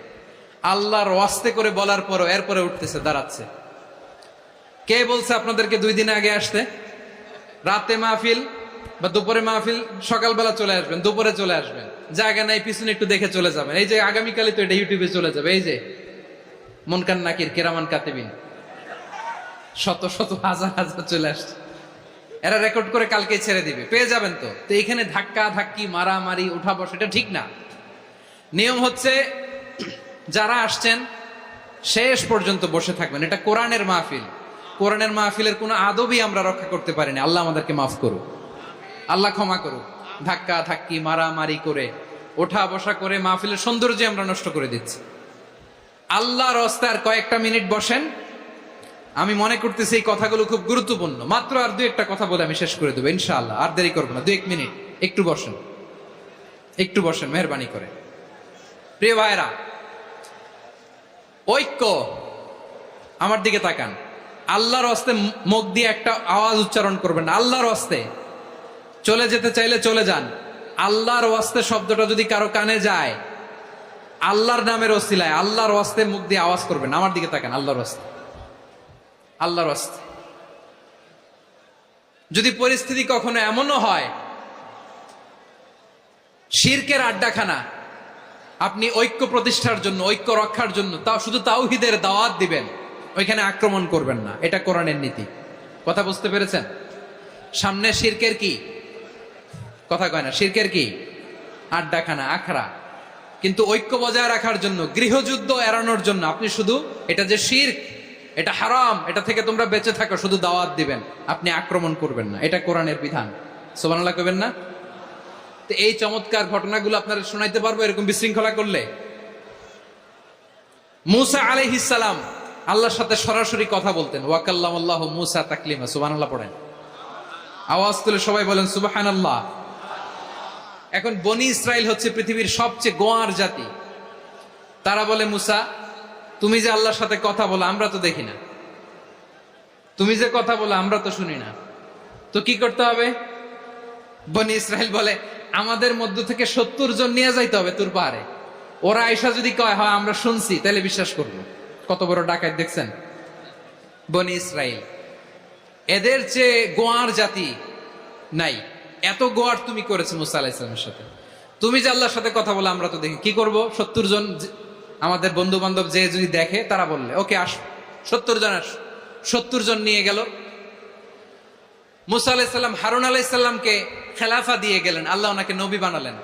আল্লাহর ওয়াস্তে করে বলার পরও এরপরে উঠতেছে, দাঁড়াচ্ছে। কে বলছে আপনাদেরকে 2 দিন আগে আসতে? রাতে মাহফিল বা দুপুরে মাহফিল, সকালবেলা চলে আসবেন, দুপুরে চলে আসবেন, জায়গা নাই পিছনে একটু দেখে চলে যাবেন। এই যে আগামীকালই তো এটা ইউটিউবে চলে যাবে, এই যে মুনকার নাকির কিরামান কাতিবিন, শত শত হাজার হাজার চলে আসছে, এরা রেকর্ড করে কালকে ছেড়ে দিবে, পেয়ে যাবেন। তো এখানে ধাক্কা ধাক্কি, মারামারি, উঠা বসা, এটা ঠিক না। নিয়ম হচ্ছে যারা আসছেন শেষ পর্যন্ত বসে থাকবেন। এটা কোরআনের মাহফিল, কোরআনের মাহফিলের কোনো আদবই আমরা রক্ষা করতে পারিনি। আল্লাহ আমাদেরকে মাফ করুক, আল্লাহ ক্ষমা করুক। ধাক্কা ধাক্কি, মারামারি করে, ওঠা বসা করে মাহফিলের সৌন্দর্য আমরা নষ্ট করে দিচ্ছি। আল্লাহর রাস্তায় আর কয়েকটা মিনিট বসেন। আমি মনে করতেছি এই কথাগুলো খুব গুরুত্বপূর্ণ। মাত্র আর 2-1টা কথা বলে আমি শেষ করে দেবো ইনশাআল্লাহ, আর দেরি করবো না। 2-1 মিনিট একটু বসেন, একটু বসেন মেহরবানি করে। প্রিয় ভাইরা, ঐক্য, আমার দিকে তাকান। আল্লাহর হস্তে মুখ দিয়ে একটা আওয়াজ উচ্চারণ করবেন না। আল্লাহর হস্তে চলে যেতে চাইলে চলে যান। আল্লাহর হস্তে শব্দটা যদি কারো কানে যায়, আল্লাহর নামের ওসিলায় আল্লাহর হস্তে মুখ দিয়ে আওয়াজ করবেন। আমার দিকে তাকান। আল্লাহর হস্তে, আল্লাহর হস্তে। যদি পরিস্থিতি কখনো এমনও হয় শিরকের আড্ডাখানা, আপনি ঐক্য প্রতিষ্ঠার জন্য, ঐক্য রক্ষার জন্য তাও শুধু তাওহীদের দাওয়াত দিবেন, ওইখানে আক্রমণ করবেন না। এটা কোরআনের নীতি। কথা বুঝতে পেরেছেন? সামনে শিরকের কি কথা কয় না, শিরকের কি আড্ডাখানা, আখড়া। কিন্তু ঐক্য বজায় রাখার জন্য, গৃহযুদ্ধ এড়ানোর জন্য আপনি শুধু এটা যে শিরক, এটা হারাম, এটা থেকে তোমরা বেঁচে থাকো, শুধু দাওয়াত দিবেন, আপনি আক্রমণ করবেন না। এটা কোরআনের বিধান। সুবহানাল্লাহ কইবেন না? তো এই চমৎকার ঘটনাগুলো আপনারা শোনাইতে পারবো এরকম বিশৃঙ্খলা করলে। মুসা আলাইহিস সালাম আল্লাহর সাথে সরাসরি কথা বলতেন। ওয়াকাল্লামাল্লাহু মুসা তাকলিমা। সুবহানাল্লাহ পড়েন, আওয়াজ তুলে সবাই বলেন সুবহানাল্লাহ। এখন বনি ইসরাইল হচ্ছে পৃথিবীর সবচেয়ে গোয়ার জাতি। তারা বলে, মুসা তুমি যে আল্লাহর সাথে কথা বলো আমরা তো দেখি না, তুমি যে কথা বলো আমরা তো শুনি না, তো কি করতে হবে? বনি ইসরাইল বলে, আমাদের মধ্য থেকে 70 জন নিয়ে যাইতে হবে তোর পাহাড়ে। ওরা আয়সা যদি কয় হয় আমরা শুনছি, তাহলে বিশ্বাস করবো। কত বড় ডাকাত দেখছেন বনি ইসরাইল। এদের চেয়ে গোয়ার জাতি নাই। এত গোয়ার তুমি করেছো মুসা আলাইহিস সালামের সাথে। তুমি যে আল্লাহর সাথে কথা বলে আমরা তো দেখি, কি করব? 70 জন আমাদের বন্ধু বান্ধব যে যদি দেখে, তারা বললে ওকে আস, 70 জন আস। 70 জন নিয়ে গেল। মুসা আলাইহিস সালাম হারুন আলাইহিস সালামকে খেলাফা দিয়ে গেলেন, আল্লাহ ওনাকে নবী বানালেন।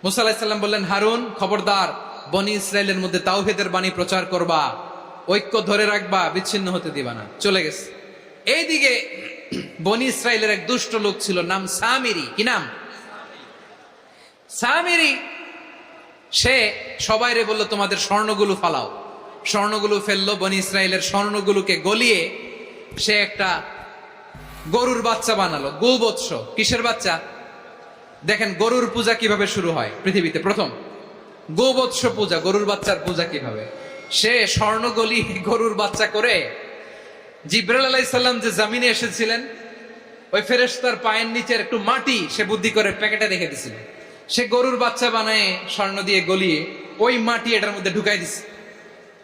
মুসা আলাইহিস সালাম বললেন, হারুন খবরদার, বনি ইসরাইলের মধ্যে তাওহীদের বাণী প্রচার করবা, ঐক্য ধরে রাখবা, বিচ্ছিন্ন হতে দিবা না। চলে গেছে। এইদিকে বনি ইসরাইলের এক দুষ্ট লোক ছিল, নাম সামিরি। কি নাম? সামিরি। সে সবাইরে বলল, তোমাদের স্বর্ণগুলো ফালাও। স্বর্ণগুলো ফেললো। বনি ইসরাইলের স্বর্ণগুলোকে গলিয়ে সে একটা গরুর বাচ্চা বানালো। গোবৎস। কিসের বাচ্চা? দেখেন গরুর পূজা কিভাবে শুরু হয় পৃথিবীতে প্রথম। গোবৎস পূজা, গরুর বাচ্চার পূজা কিভাবে। সে স্বর্ণ গলি গরুর বাচ্চা করে, জিবরাইল আলাইহিস সালাম যে জমিনে এসেছিলেন, ওই ফেরেশতার পায়ের নিচের একটু মাটি সে বুদ্ধি করে প্যাকেটে রেখে দিছিল। সে গরুর বাচ্চা বানায় স্বর্ণ দিয়ে গলিয়ে ওই মাটি এটার মধ্যে ঢুকাই দিছে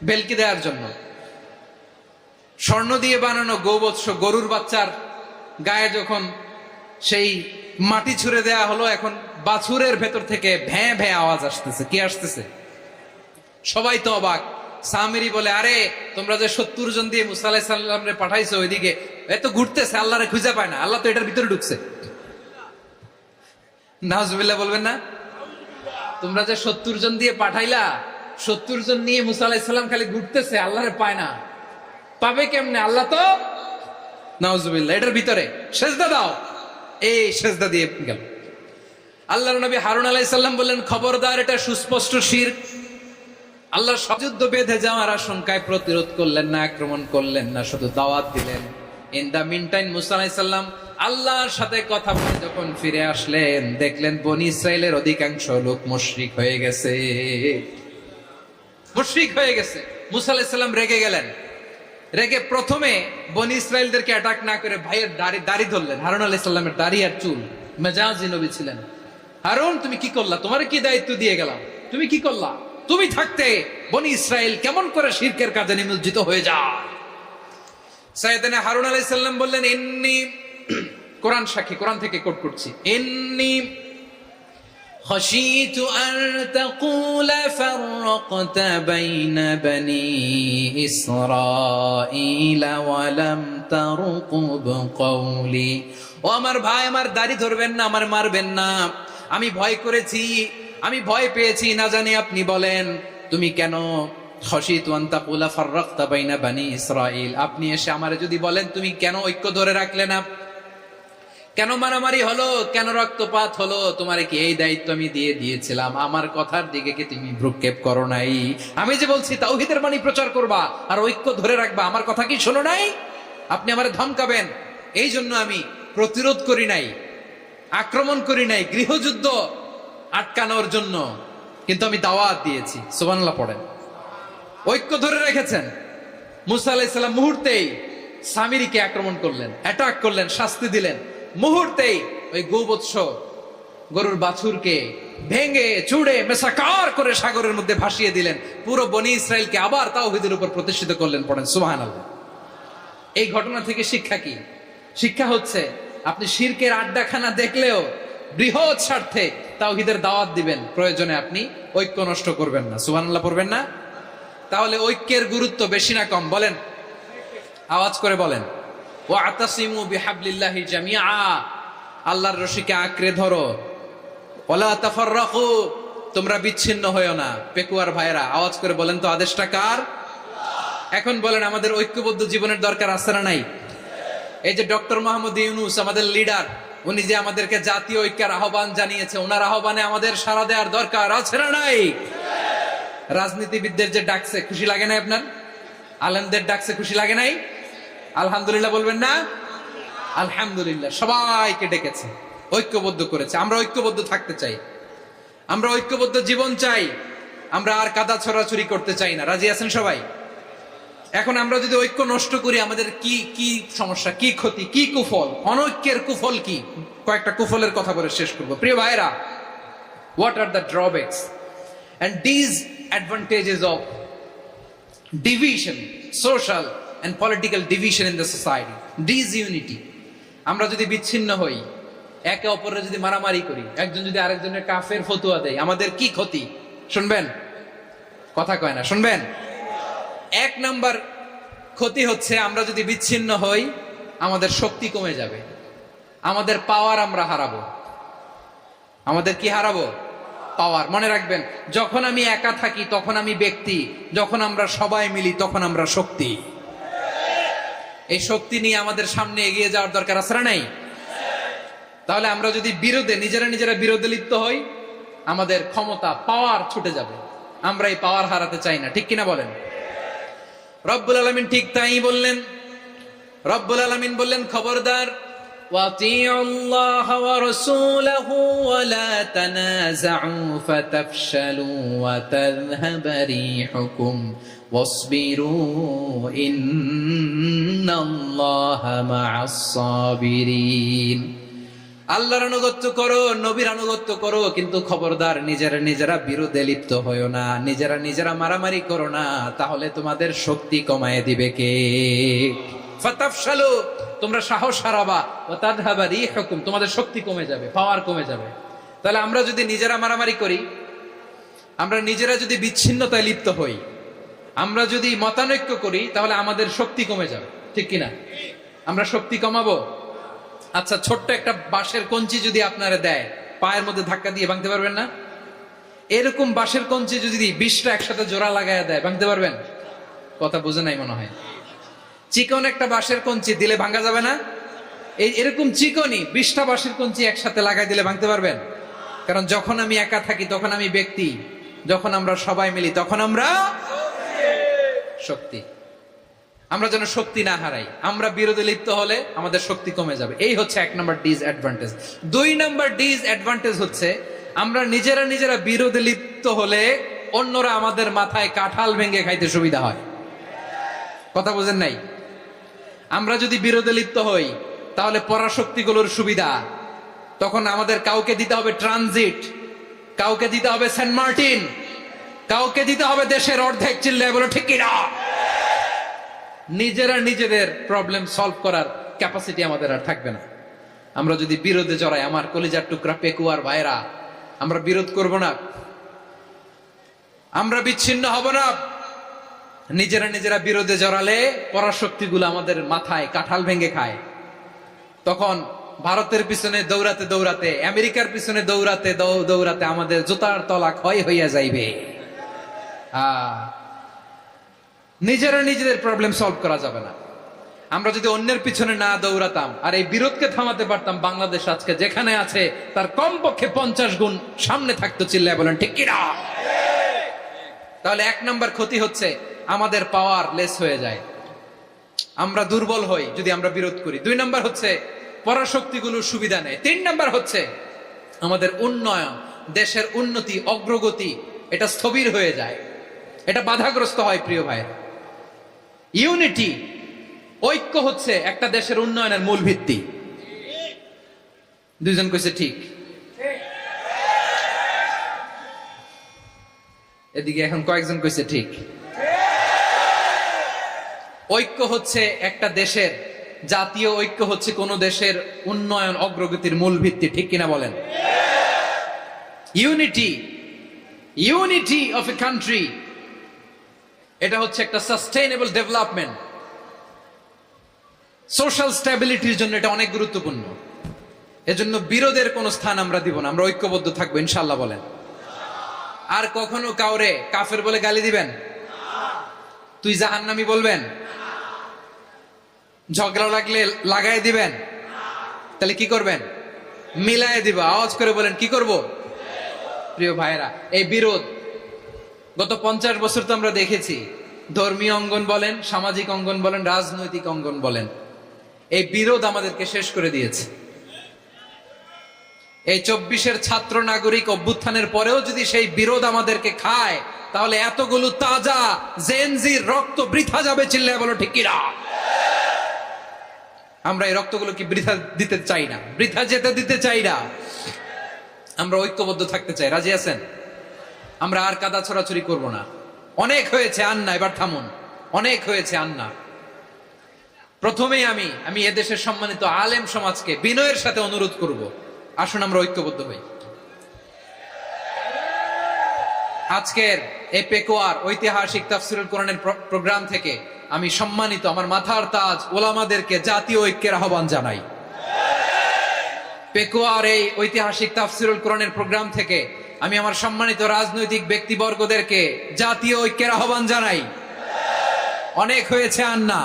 বেলকি দেওয়ার জন্য। স্বর্ণ দিয়ে বানানো গোবৎস গরুর বাচ্চার গায়ে যখন সেই মাটি ছুঁড়ে দেয়া হলো, এখন বাছুরের ভেতর থেকে ভ্যাঁ ভ্যাঁ আওয়াজ আসতেছে। কি আসতেছে? সবাই তো অবাক। সামিরি বলে, আরে তোমরা যে 70 জন দিয়ে মুসা আলাইহিস সালামরে পাঠাইছো, ওইদিকে এত ঘুরতেছে, আল্লাহরে খুঁজে পায় না, আল্লাহ তো এটার ভিতরে ঢুকছে। নাউজুবিল্লাহ বলবেন না? তোমরা যে 70 জন দিয়ে পাঠাইলা, 70 জন নিয়ে মুসা আলাইহিস সালাম খালি ঘুরতেছে, আল্লাহরে পায় না। পাবে কেমনে? আল্লাহ তো, নাউজুবিল্লাহ, এটার ভিতরে সেজদা দাও। এই সেজদা দিয়ে গেল। আল্লাহর নবী হারুন আলাইহিস সালাম বললেন, খবরদার, এটা সুস্পষ্ট শিরক। আল্লাহর যুদ্ধ বেঁধে যাওয়ার আশঙ্কায় প্রতিরোধ করলেন না, আক্রমণ করলেন না, শুধু দাওয়াত দিলেন। ইন দা মিন টাইম মুসা আলাইহিস সালাম আল্লাহর সাথে কথা বলে যখন ফিরে আসলেন, দেখলেন বনি ইসরাইলের অধিকাংশ লোক মুশরিক হয়ে গেছে। মুশরিক হয়ে গেছে। মুসা আলাইহিস সালাম রেগে গেলেন। রেগে প্রথমে বনি ইসরাইলদেরকে অ্যাটাক না করে ভাইয়ের দাড়ি ধরলেন। হারুন আলাইহিস সালামের দাড়ি আর চুল। মেজাজি নবী ছিলেন। হারুন, তুমি কি করলা? তোমার কি দায়িত্ব দিয়ে গেলাম, তুমি কি করলা? তুমি থাকতে বনি ইসরাইল কেমন করে শিরকের কাজে নিমজ্জিত হয়ে যায়? সাইয়েদনা হারুন আলাইহিস সালাম বললেন, ইন্নী, কোরআন সাক্ষী, কোরআন থেকে কোট করছি, ইন্নী খাশীতু আন তাকুলা ফাররাকতা বাইনা বনি ইসরাঈল ওয়া লাম তারকুব কওলি। ও আমার ভাই, আমার দাড়ি ধরবেন না, আমার মারবেন না। আমি ভয় করেছি, আমি ভয় পেয়েছি, না জানি আপনি বলেন তুমি কেন খাশীতু আন তাকুলা ফাররাকতা বাইনা বনি ইসরাঈল, আপনি এসে আমারে যদি বলেন তুমি কেন ঐক্য ধরে রাখলে না, কেন মারামারি হলো, কেন রক্তপাত হলো, তোমারে কি এই দায়িত্ব আমি দিয়ে দিয়েছিলাম? আমার কথার দিকে কি তুমি ভ্রুক্ষেপ করো নাই? আমি যে বলছি তাওহীদের বাণী প্রচার করবা আর ঐক্য ধরে রাখবা, আমার কথা কি শোনো নাই? আপনি আমারে ধমকাবেন, এই জন্য আমি প্রতিরোধ করি নাই, আক্রমণ করি নাই, গৃহযুদ্ধ আটকানোর জন্য কিন্তু আমি দাওয়াত দিয়েছি। সুবহানাল্লাহ পড়েন। ঐক্য ধরে রেখেছেন। মুসা আলাইহিস সালাম মুহূর্তেই সামিরিকে আক্রমণ করলেন, অ্যাটাক করলেন, শাস্তি দিলেন। মুহূর্তেই ওই গোবৎস গরুর বাছুরকে ভেঙে চুড়ে মেসাকার করে সাগরের মধ্যে ভাসিয়ে দিলেন। পুরো বনি ইসরাইলকে আবার তাওহীদের উপর প্রতিষ্ঠিত করলেন। পড়েন সুবহানাল্লাহ। এই ঘটনা থেকে শিক্ষা কি? শিক্ষা হচ্ছে, আপনি শিরকের আড্ডাখানা দেখলেও বৃহৎ স্বার্থে তাওহীদের দাওয়াত দিবেন, প্রয়োজনে আপনি ঐক্য নষ্ট করবেন না। সুবহানাল্লাহ পড়বেন না? তাহলে ঐক্যের গুরুত্ব বেশি না কম? বলেন, আওয়াজ করে বলেন। ওয়াতাসিমু বিহাবলিল্লাহি জামিআ, আল্লাহর রশিকে আঁকড়ে ধরো। ওয়ালা তাফাররাকু, তোমরা বিচ্ছিন্ন হয়ো না। পেকুয়ার ভাইরা আওয়াজ করে বলেন তো আদেশটা কার? এখন বলেন আমাদের ঐক্যবদ্ধ জীবনের দরকার আছে না নাই? এই যে ডক্টর মোহাম্মদ ইউনূস আমাদের লিডার, উনি যে আমাদেরকে জাতীয় ঐক্যের আহ্বান জানিয়েছে, ওনার আহ্বানে আমাদের সাড়া দেওয়ার দরকার আছে না নাই? রাজনীতিবিদদের যে ডাকছে খুশি লাগে নাই আপনার? আলেমদের ডাকছে খুশি লাগে নাই? আলহামদুলিল্লাহ বলবেন না? আলহামদুলিল্লাহ, সবাইকে ডেকেছে, ঐক্যবদ্ধ করেছে। আমরা ঐক্যবদ্ধ থাকতে চাই, আমরা ঐক্যবদ্ধ জীবন চাই, আমরা আর কাদা ছড়াছড়ি করতে চাই না। রাজি আছেন সবাই? এখন আমরা যদি ঐক্য নষ্ট করি আমাদের কি কি সমস্যা, কি ক্ষতি, কি কুফল? অনৈক্যের কুফল কি? কয়েকটা কুফলের কথা বলে শেষ করবো। প্রিয় ভাইরা, what are the drawbacks and disadvantages of division, social and political division in the society? Disunity, আমরা যদি বিচ্ছিন্ন হই, একে অপরের যদি মারামারি করি, একজন যদি আরেকজনের কাফের ফতোয়া দেয়, আমাদের কি ক্ষতি? শুনবেন? কথা কয় না, শুনবেন? এক নাম্বার ক্ষতি হচ্ছে আমরা যদি বিচ্ছিন্ন হই আমাদের শক্তি কমে যাবে, আমাদের পাওয়ার আমরা হারাবো। আমাদের কি হারাবো? পাওয়ার। মনে রাখবেন, যখন আমি একা থাকি তখন আমি ব্যক্তি, যখন আমরা সবাই মিলি তখন আমরা শক্তি। এই শক্তি নিয়ে আমাদের সামনে এগিয়ে যাওয়ার দরকার আছে না নাই? তাহলে আমরা যদি বিরোধে নিজেরা বিরোধে লিপ্ত হই আমাদের ক্ষমতা, পাওয়ার ছুটে যাবে। আমরা এই পাওয়ার হারাতে চাই না, ঠিক কিনা বলেন? রব্বুল আলামিন ঠিক তাই বললেন। রব্বুল আলামিন বললেন, খবরদার, ওয়াতিউল্লাহ ওয়া রাসূলাহু ওয়া লা তানাযাউ ফাতাফশালু ওয়া তাযহাবা রিহুকুম ওয়াসবিরু ইন্নাল্লাহা মা'আস সাবিরিন। আল্লাহর আনুগত্য করো, নবীর আনুগত্য করো, কিন্তু খবরদার নিজেরা বিরোধে লিপ্ত হয়ো না, নিজেরা মারামারি করো না, তাহলে তোমাদের শক্তি কমায় দিবে কে? ফাতাফশালু, তোমরা সাহস হারাবা, ওয়া তাযহাবা রিহুকুম, তোমাদের শক্তি কমে যাবে, পাওয়ার কমে যাবে। তাহলে আমরা যদি নিজেরা মারামারি করি, আমরা নিজেরা যদি বিচ্ছিন্নতায় লিপ্ত হই, আমরা যদি মতানৈক্য করি, তাহলে আমাদের শক্তি কমে যাবে, ঠিক কিনা? আমরা শক্তি কমাবো। আচ্ছা, ছোট্ট একটা বাঁশের কঞ্চি যদি আপনারা দেয়, পায়ের মধ্যে ধাক্কা দিয়ে ভাঙতে পারবেন না? এরকম বাঁশের কঞ্চি যদি 20টা একসাথে জোড়া লাগায় দেয়, ভাঙতে পারবেন? কথা বুঝে নাই মনে হয়। চিকন একটা বাঁশের কঞ্চি দিলে ভাঙা যাবে না? এরকম চিকনই 20টা বাঁশের কঞ্চি একসাথে লাগাই দিলে ভাঙতে পারবেন? কারণ যখন আমি একা থাকি তখন আমি ব্যক্তি, যখন আমরা সবাই মিলি তখন আমরা শক্তি। আমরা যেন শক্তি না হারাই। আমরা বিরোধে লিপ্ত হলে আমাদের শক্তি কমে যাবে। এই হচ্ছে 1 নম্বর ডিসঅ্যাডভান্টেজ। 2 নম্বর ডিসঅ্যাডভান্টেজ হচ্ছে আমরা নিজেরা বিরোধে লিপ্ত হলে অন্যরা আমাদের মাথায় কাঁঠাল ভেঙে খাইতে সুবিধা হয়। কথা বুঝেন নাই? আমরা যদি বিরোধে লিপ্ত হই তাহলে পরাশক্তিগুলোর সুবিধা, তখন আমাদের কাউকে দিতে হবে ট্রানজিট, কাউকে দিতে হবে সেন্ট মার্টিন, কাউকে দিতে হবে দেশের অর্ধেক। চিল্লায় বলো ঠিক কিনা? নিজেদের প্রবলেম সলভ করার ক্যাপাসিটি আমাদের আর থাকবে না। আমরা যদি বিরোধে জড়াই, আমার কলিজার টুকরা পেকুয়ার ভাইরা, আমরা বিরোধ করব না, আমরা বিচ্ছিন্ন হব না। নিজেরা বিরোধে জড়ালে পরাশক্তিগুলো আমাদের মাথায় কাঁঠাল ভেঙে খায়। তখন ভারতের পিছনে দৌড়াতে, আমেরিকার পিছনে দৌড়াতে আমাদের জুতার তলা ক্ষয় হইয়া যাইবে। নিজেদের প্রবলেম সলভ করা যাবে না। আমরা যদি অন্যের পিছনে না দৌড়াতাম আর এই বিরোধকে থামাতে পারতাম, বাংলাদেশ আজকে যেখানে আছে তার কমপক্ষে 50 গুণ সামনে থাকতো। চিল্লায় বলেন ঠিক কিনা? তাহলে 1 নম্বর ক্ষতি হচ্ছে আমাদের পাওয়ার লেস হয়ে যায়, আমরা দুর্বল হই যদি আমরা বিরোধ করি। 2 নম্বর হচ্ছে পরাশক্তিগুলোর সুবিধা নেয়। 3 নম্বর হচ্ছে আমাদের উন্নয়ন, দেশের উন্নতি, অগ্রগতি, এটা স্থবির হয়ে যায়, এটা বাধাগ্রস্ত হয়। প্রিয় ভাই, ইউনিটি, ঐক্য হচ্ছে একটা দেশের উন্নয়নের মূল ভিত্তি। 2 জন কইছে ঠিক। এদিকে এখন কয়েকজন কইছে ঠিক। ঐক্য হচ্ছে একটা দেশের, জাতীয় ঐক্য হচ্ছে কোন দেশের উন্নয়ন, অগ্রগতির মূল ভিত্তি, ঠিক কিনা বলেন? ইউনিটি অফ এ কান্ট্রি, এটা হচ্ছে একটা সাস্টেইনেবল ডেভেলপমেন্ট। সোশ্যাল স্ট্যাবিলিটির জন্য এটা অনেক গুরুত্বপূর্ণ। এজন্য বিরোধের কোনো স্থান আমরা দিব না, আমরা ঐক্যবদ্ধ থাকবো ইনশাল্লাহ বলেন। আর কখনো কাউরে কাফের বলে গালি দিবেন? তুই জাহান্নামী বলবেন? ঝগড়া লাগলে লাগাই দিবেন? তাহলে কি করবেন? মিলায় দিব। আওয়াজ করে বলেন কি করব? প্রিয় ভাইরা, এই বিরোধ গত 50 বছর তো আমরা দেখেছি। ধর্মীয় অঙ্গন বলেন, সামাজিক অঙ্গন বলেন, রাজনৈতিক অঙ্গন বলেন, এই বিরোধ আমাদেরকে শেষ করে দিয়েছে। এই 24-এর ছাত্র নাগরিক অভ্যুত্থানের পরেও যদি সেই বিরোধ আমাদেরকে খায়, তাহলে এতগুলো তাজা জেনজির রক্ত বৃথা যাবে। চিল্লায় বলো ঠিক কিনা? আমরা এই রক্তগুলো কি বৃথা দিতে চাই না, বৃথা যেতে দিতে চাই না। আমরা ঐক্যবদ্ধ থাকতে চাই। রাজি আছেন? আমরা আর কাদা ছড়াছড়ি করব না। অনেক হয়েছে আন্না, এবার থামুন। অনেক হয়েছে আন্না। প্রথমেই আমি এদেশের সম্মানিত আলেম সমাজকে বিনয়ের সাথে অনুরোধ করব, আসুন আমরা ঐক্যবদ্ধ হই। আজকের এই পেকুয়ার ঐতিহাসিক তাফসীরুল কোরআনের প্রোগ্রাম থেকে আমি সম্মানিত আমার মাথার তাজ ওলামাদেরকে জাতীয় ঐক্যের আহ্বান জানাই। পেকুয়ার এই ঐতিহাসিক তাফসীরুল কোরআনের প্রোগ্রাম থেকে আমি আমার সম্মানিত রাজনৈতিক ব্যক্তিবর্গদেরকে জাতীয় ঐক্যের আহ্বান জানাই। অনেক হয়েছে আন্না।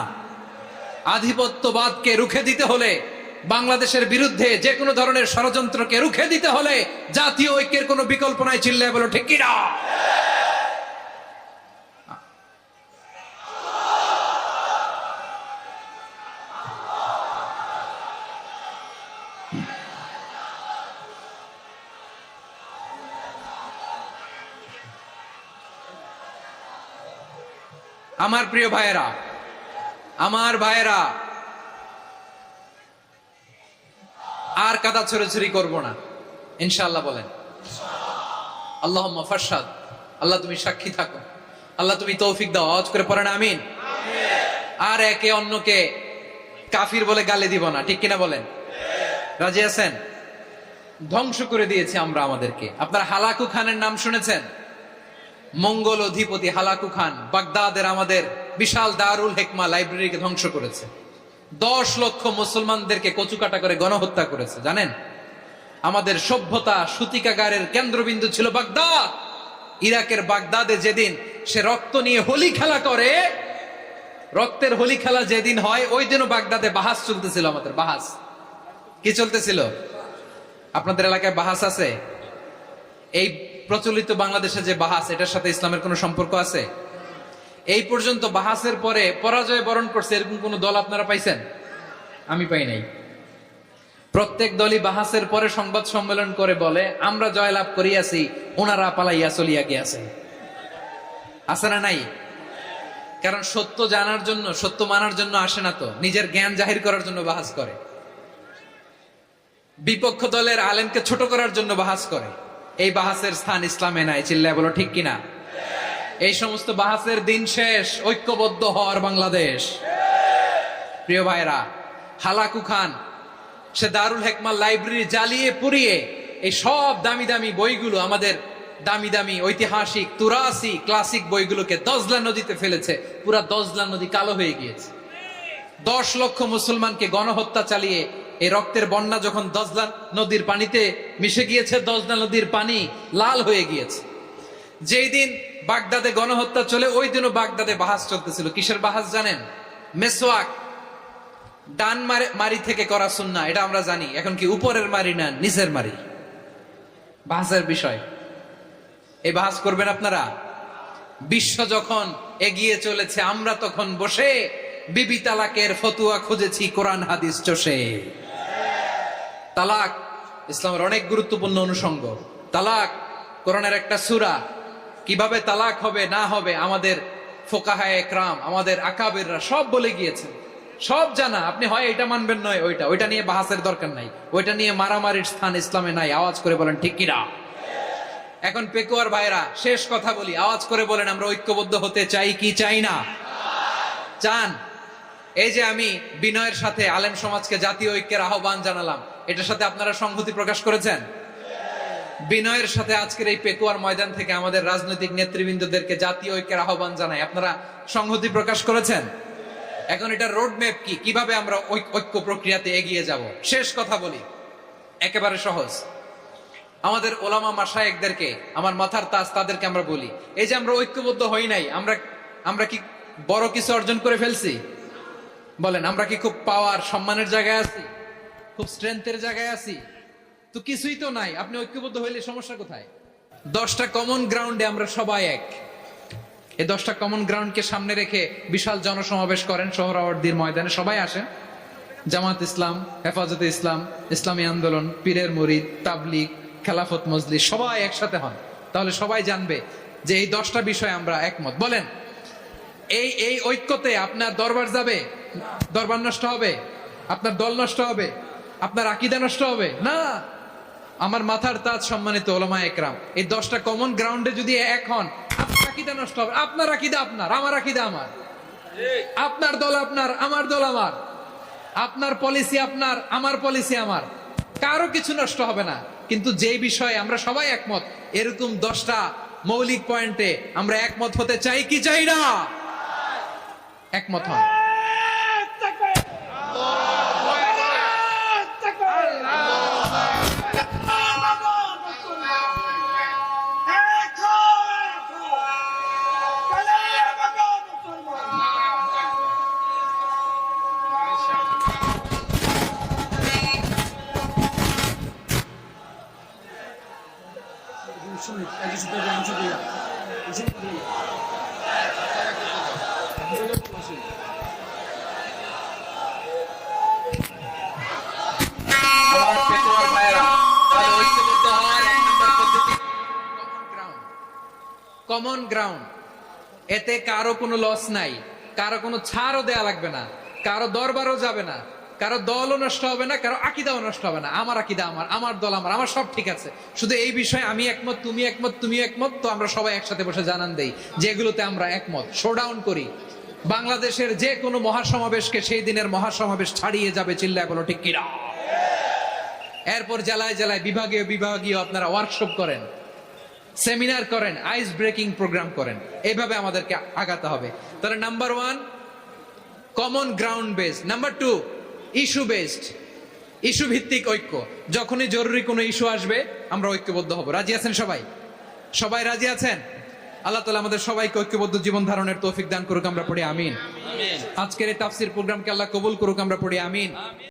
আধিপত্যবাদকে রুখে দিতে হলে, বাংলাদেশের বিরুদ্ধে যে কোনো ধরনের ষড়যন্ত্রকে রুখে দিতে হলে জাতীয় ঐক্যের কোনো বিকল্প নাই। চিল্লায় বলো ঠিক কিনা? আমার প্রিয় ভাইয়েরা, আমার ভাইয়েরা, আর কাদা ছড়াছড়ি করব না ইনশাআল্লাহ বলেন। আল্লাহুম্মা ফারশাদ। আল্লাহ তুমি সাক্ষী থাকো, আল্লাহ তুমি তৌফিক দাও। আওয়াজ করে পড়েন আমিন। আর একে অন্যকে কাফির বলে গালি দিব না, ঠিক কিনা বলেন? রাজি আছেন? ধ্বংস করে দিয়েছি আমরা আমাদেরকে। আপনারা হালাকু খানের নাম শুনেছেন? মঙ্গল অধিপতি হালাকু খান বাগদাদের আমাদের বিশাল দারুল হিকমা লাইব্রেরিকে ধ্বংস করেছে। 10 লক্ষ মুসলমানদেরকে কচুকাটা করে গণহত্যা করেছে। জানেন, আমাদের সভ্যতা সূতিকাগারের কেন্দ্রবিন্দু ছিল বাগদাদ। ইরাকের বাগদাদে যেদিন সে রক্ত নিয়ে হোলি খেলা করে, রক্তের হোলি খেলা যেদিন হয়, ওই দিনও বাগদাদে বাহাস চলতেছিল। আমাদের বাহাস কি চলতেছিল? আপনাদের এলাকায় বাহাস আছে? এই প্রচলিত বাংলাদেশে যে বাহাস, এটার সাথে ইসলামের কোনো সম্পর্ক আছে? এই পর্যন্ত বাহাসের পরে পরাজয় বরণ করছে এরকম কোন দল আপনারা পাইছেন? আমি পাই নাই। প্রত্যেক দলই বাহাসের পরে সংবাদ সম্মেলন করে বলে আমরা জয়লাভ করিয়াছি, ওনারা পালাইয়া চলিয়া গিয়াছে। আছে না নাই? কারণ সত্য জানার জন্য, সত্য মানার জন্য আসে না তো, নিজের জ্ঞান জাহির করার জন্য বাহাস করে। বিপক্ষ দলের আলেমকে ছোট করার জন্য বাহাস করে। এই বাহাসের স্থান ইসলামে নাই। চিল্লায় বলো ঠিক কিনা? এই সমস্ত বাহাসের দিন শেষ। ঐক্যবদ্ধ হওয়ার বাংলাদেশ। প্রিয় ভাইরা, হালাকু খান সে দারুল হিকমা লাইব্রেরি জ্বালিয়ে পুড়িয়ে এই সব দামি দামি বইগুলো, আমাদের দামি দামি ঐতিহাসিক তুরাসি ক্লাসিক বইগুলোকে দজলা নদীতে ফেলেছে। পুরা দজলা নদী কালো হয়ে গিয়েছে। 10 লক্ষ মুসলমানকে গণহত্যা চালিয়ে এই রক্তের বন্যা যখন দজলা নদীর পানিতে মিশে গিয়েছে, দজলা নদীর পানি লাল হয়ে গিয়েছে। যেই দিন বাগদাদে গণহত্যা চলে, ওই দিনও বাগদাদে বাহাস চলতেছিল। কিসের বাহাস জানেন? মেসওয়াক, ডান মারি থেকে করা সুন্নাহ, এটা আমরা জানি। এখন কি উপরের মারি না নিচের মারি? বাহাসের বিষয়। এই বাহাস করবেন আপনারা? বিশ্ব যখন এগিয়ে চলেছে, আমরা তখন বসে বিবি তালাকের ফতুয়া খুঁজেছি কোরআন হাদিস চষে। তালাক ইসলামের অনেক গুরুত্বপূর্ণ অনুষঙ্গ। তালাক কোরআনের একটা সূরা। কিভাবে তালাক হবে না হবে আমাদের ফোকাহায়ে একরাম, আমাদের আকাবেররা সব বলে গিয়েছেন, সব জানা। আপনি হয় এটা মানবেন, নয় ওইটা নিয়ে বাহাসের দরকার নাই, ওইটা নিয়ে মারামারির স্থান ইসলামে নাই। আওয়াজ করে বলেন ঠিক কিনা? এখন পেকুয়ার ভাইরা, শেষ কথা বলি, আওয়াজ করে বলেন আমরা ঐক্যবদ্ধ হতে চাই কি চাই না? চান? এই যে আমি বিনয়ের সাথে আলেম সমাজকে জাতীয় ঐক্যের আহ্বান জানালাম, এটার সাথে আপনারা সংহতি প্রকাশ করেছেন? বিনয়ের সাথে আজকের এই পেকুয়ার ময়দান থেকে আমাদের রাজনৈতিক নেতৃবৃন্দদেরকে জাতীয় ঐক্যের আহ্বান জানাই, আপনারা সংহতি প্রকাশ করেছেন? এখন এটা রোড ম্যাপ কি, কিভাবে আমরা ঐক্য প্রক্রিয়াতে এগিয়ে যাব? শেষ কথা বলি, একেবারে সহজ। আমাদের ওলামা মাশায়েখদেরকে, আমার মাথার তাজ, তাদেরকে আমরা বলি, এই যে আমরা ঐক্যবদ্ধ হই নাই, আমরা কি বড় কিছু অর্জন করে ফেলছি? বলেন, আমরা কি খুব পাওয়ার সম্মানের জায়গায় আছি? খুব স্ট্রেংথের জায়গায় আছি? তো কিছুই তো নাই। আপনি ঐক্যবদ্ধ হইলে সমস্যা কোথায়? 10টা কমন গ্রাউন্ডে আমরা সবাই এক। এই 10টা কমন গ্রাউন্ডকে সামনে রেখে বিশাল জনসমাবেশ করেন সোহরাওয়ার্দীর ময়দানে, সবাই আসেন। জামাত ইসলাম, হেফাজতে ইসলাম, ইসলামী আন্দোলন, পীরের মুরিদ, তাবলিগ, খেলাফত মজলিস, সবাই একসাথে হন। তাহলে সবাই জানবে যে এই 10টা বিষয়ে আমরা একমত। বলেন, এই ঐক্যতে আপনার দরবার যাবে? দরবার নষ্ট হবে? আপনার দল নষ্ট হবে? আপনার আকীদা নষ্ট হবে? না। আমার মাথার তাজ সম্মানিত ওলামা একরাম, এই 10টা কমন গ্রাউন্ডে যদি এক হন, আপনার আকীদা নষ্ট হবে? আপনার আকীদা আপনার, আমার আকীদা আমার, আপনার দল আপনার, আমার দল আমার, আপনার পলিসি আপনার, আমার পলিসি আমার, কারো কিছু নষ্ট হবে না। কিন্তু যে বিষয়ে আমরা সবাই একমত, এরকম 10টা মৌলিক পয়েন্টে আমরা একমত হতে চাই কি চাই না? একমত হন। কমন গ্রাউন্ড, এতে কারো কোনো লস নাই, কারো কোনো ছাড়ও দেয়া লাগবে না, কারো দরবারও যাবে না, কারো দলও নষ্ট হবে না, কারো আকীদাও নষ্ট হবে না। আমার আকীদা আমার, আমার দল আমার, আমার সব ঠিক আছে। শুধু এই বিষয়ে আমি একমত, তুমি একমত, তুমি একমত, তো আমরা সবাই একসাথে বসে জানান দেই যেগুলোতে আমরা একমত, শোডাউন করি। বাংলাদেশের যে কোনো মহাসমাবেশকে সেই দিনের মহাসমাবেশ ছাড়িয়ে যাবে, চিল্লায় বলো ঠিক কিনা? এরপর জেলায় জেলায়, বিভাগীয় বিভাগীয় আপনারা ওয়ার্কশপ করেন, সেমিনার করেন, আইস ব্রেকিং প্রোগ্রাম করেন। এইভাবে আমাদেরকে আগাতে হবে। তাহলে number 1 common ground based, number 2 issue based, issue ভিত্তিক ঐক্য। যখনই জরুরি কোনো ইস্যু আসবে আমরা ঐক্যবদ্ধ হব। রাজি আছেন সবাই? সবাই রাজি আছেন? আল্লাহ তাআলা আমাদের সবাইকে ঐক্যবদ্ধ জীবন ধারণের তৌফিক দান করুক, আমরা পড়ি আমিন। আজকের এই তাফসীর প্রোগ্রামকে আল্লাহ কবুল করুক, আমরা পড়ি আমিন।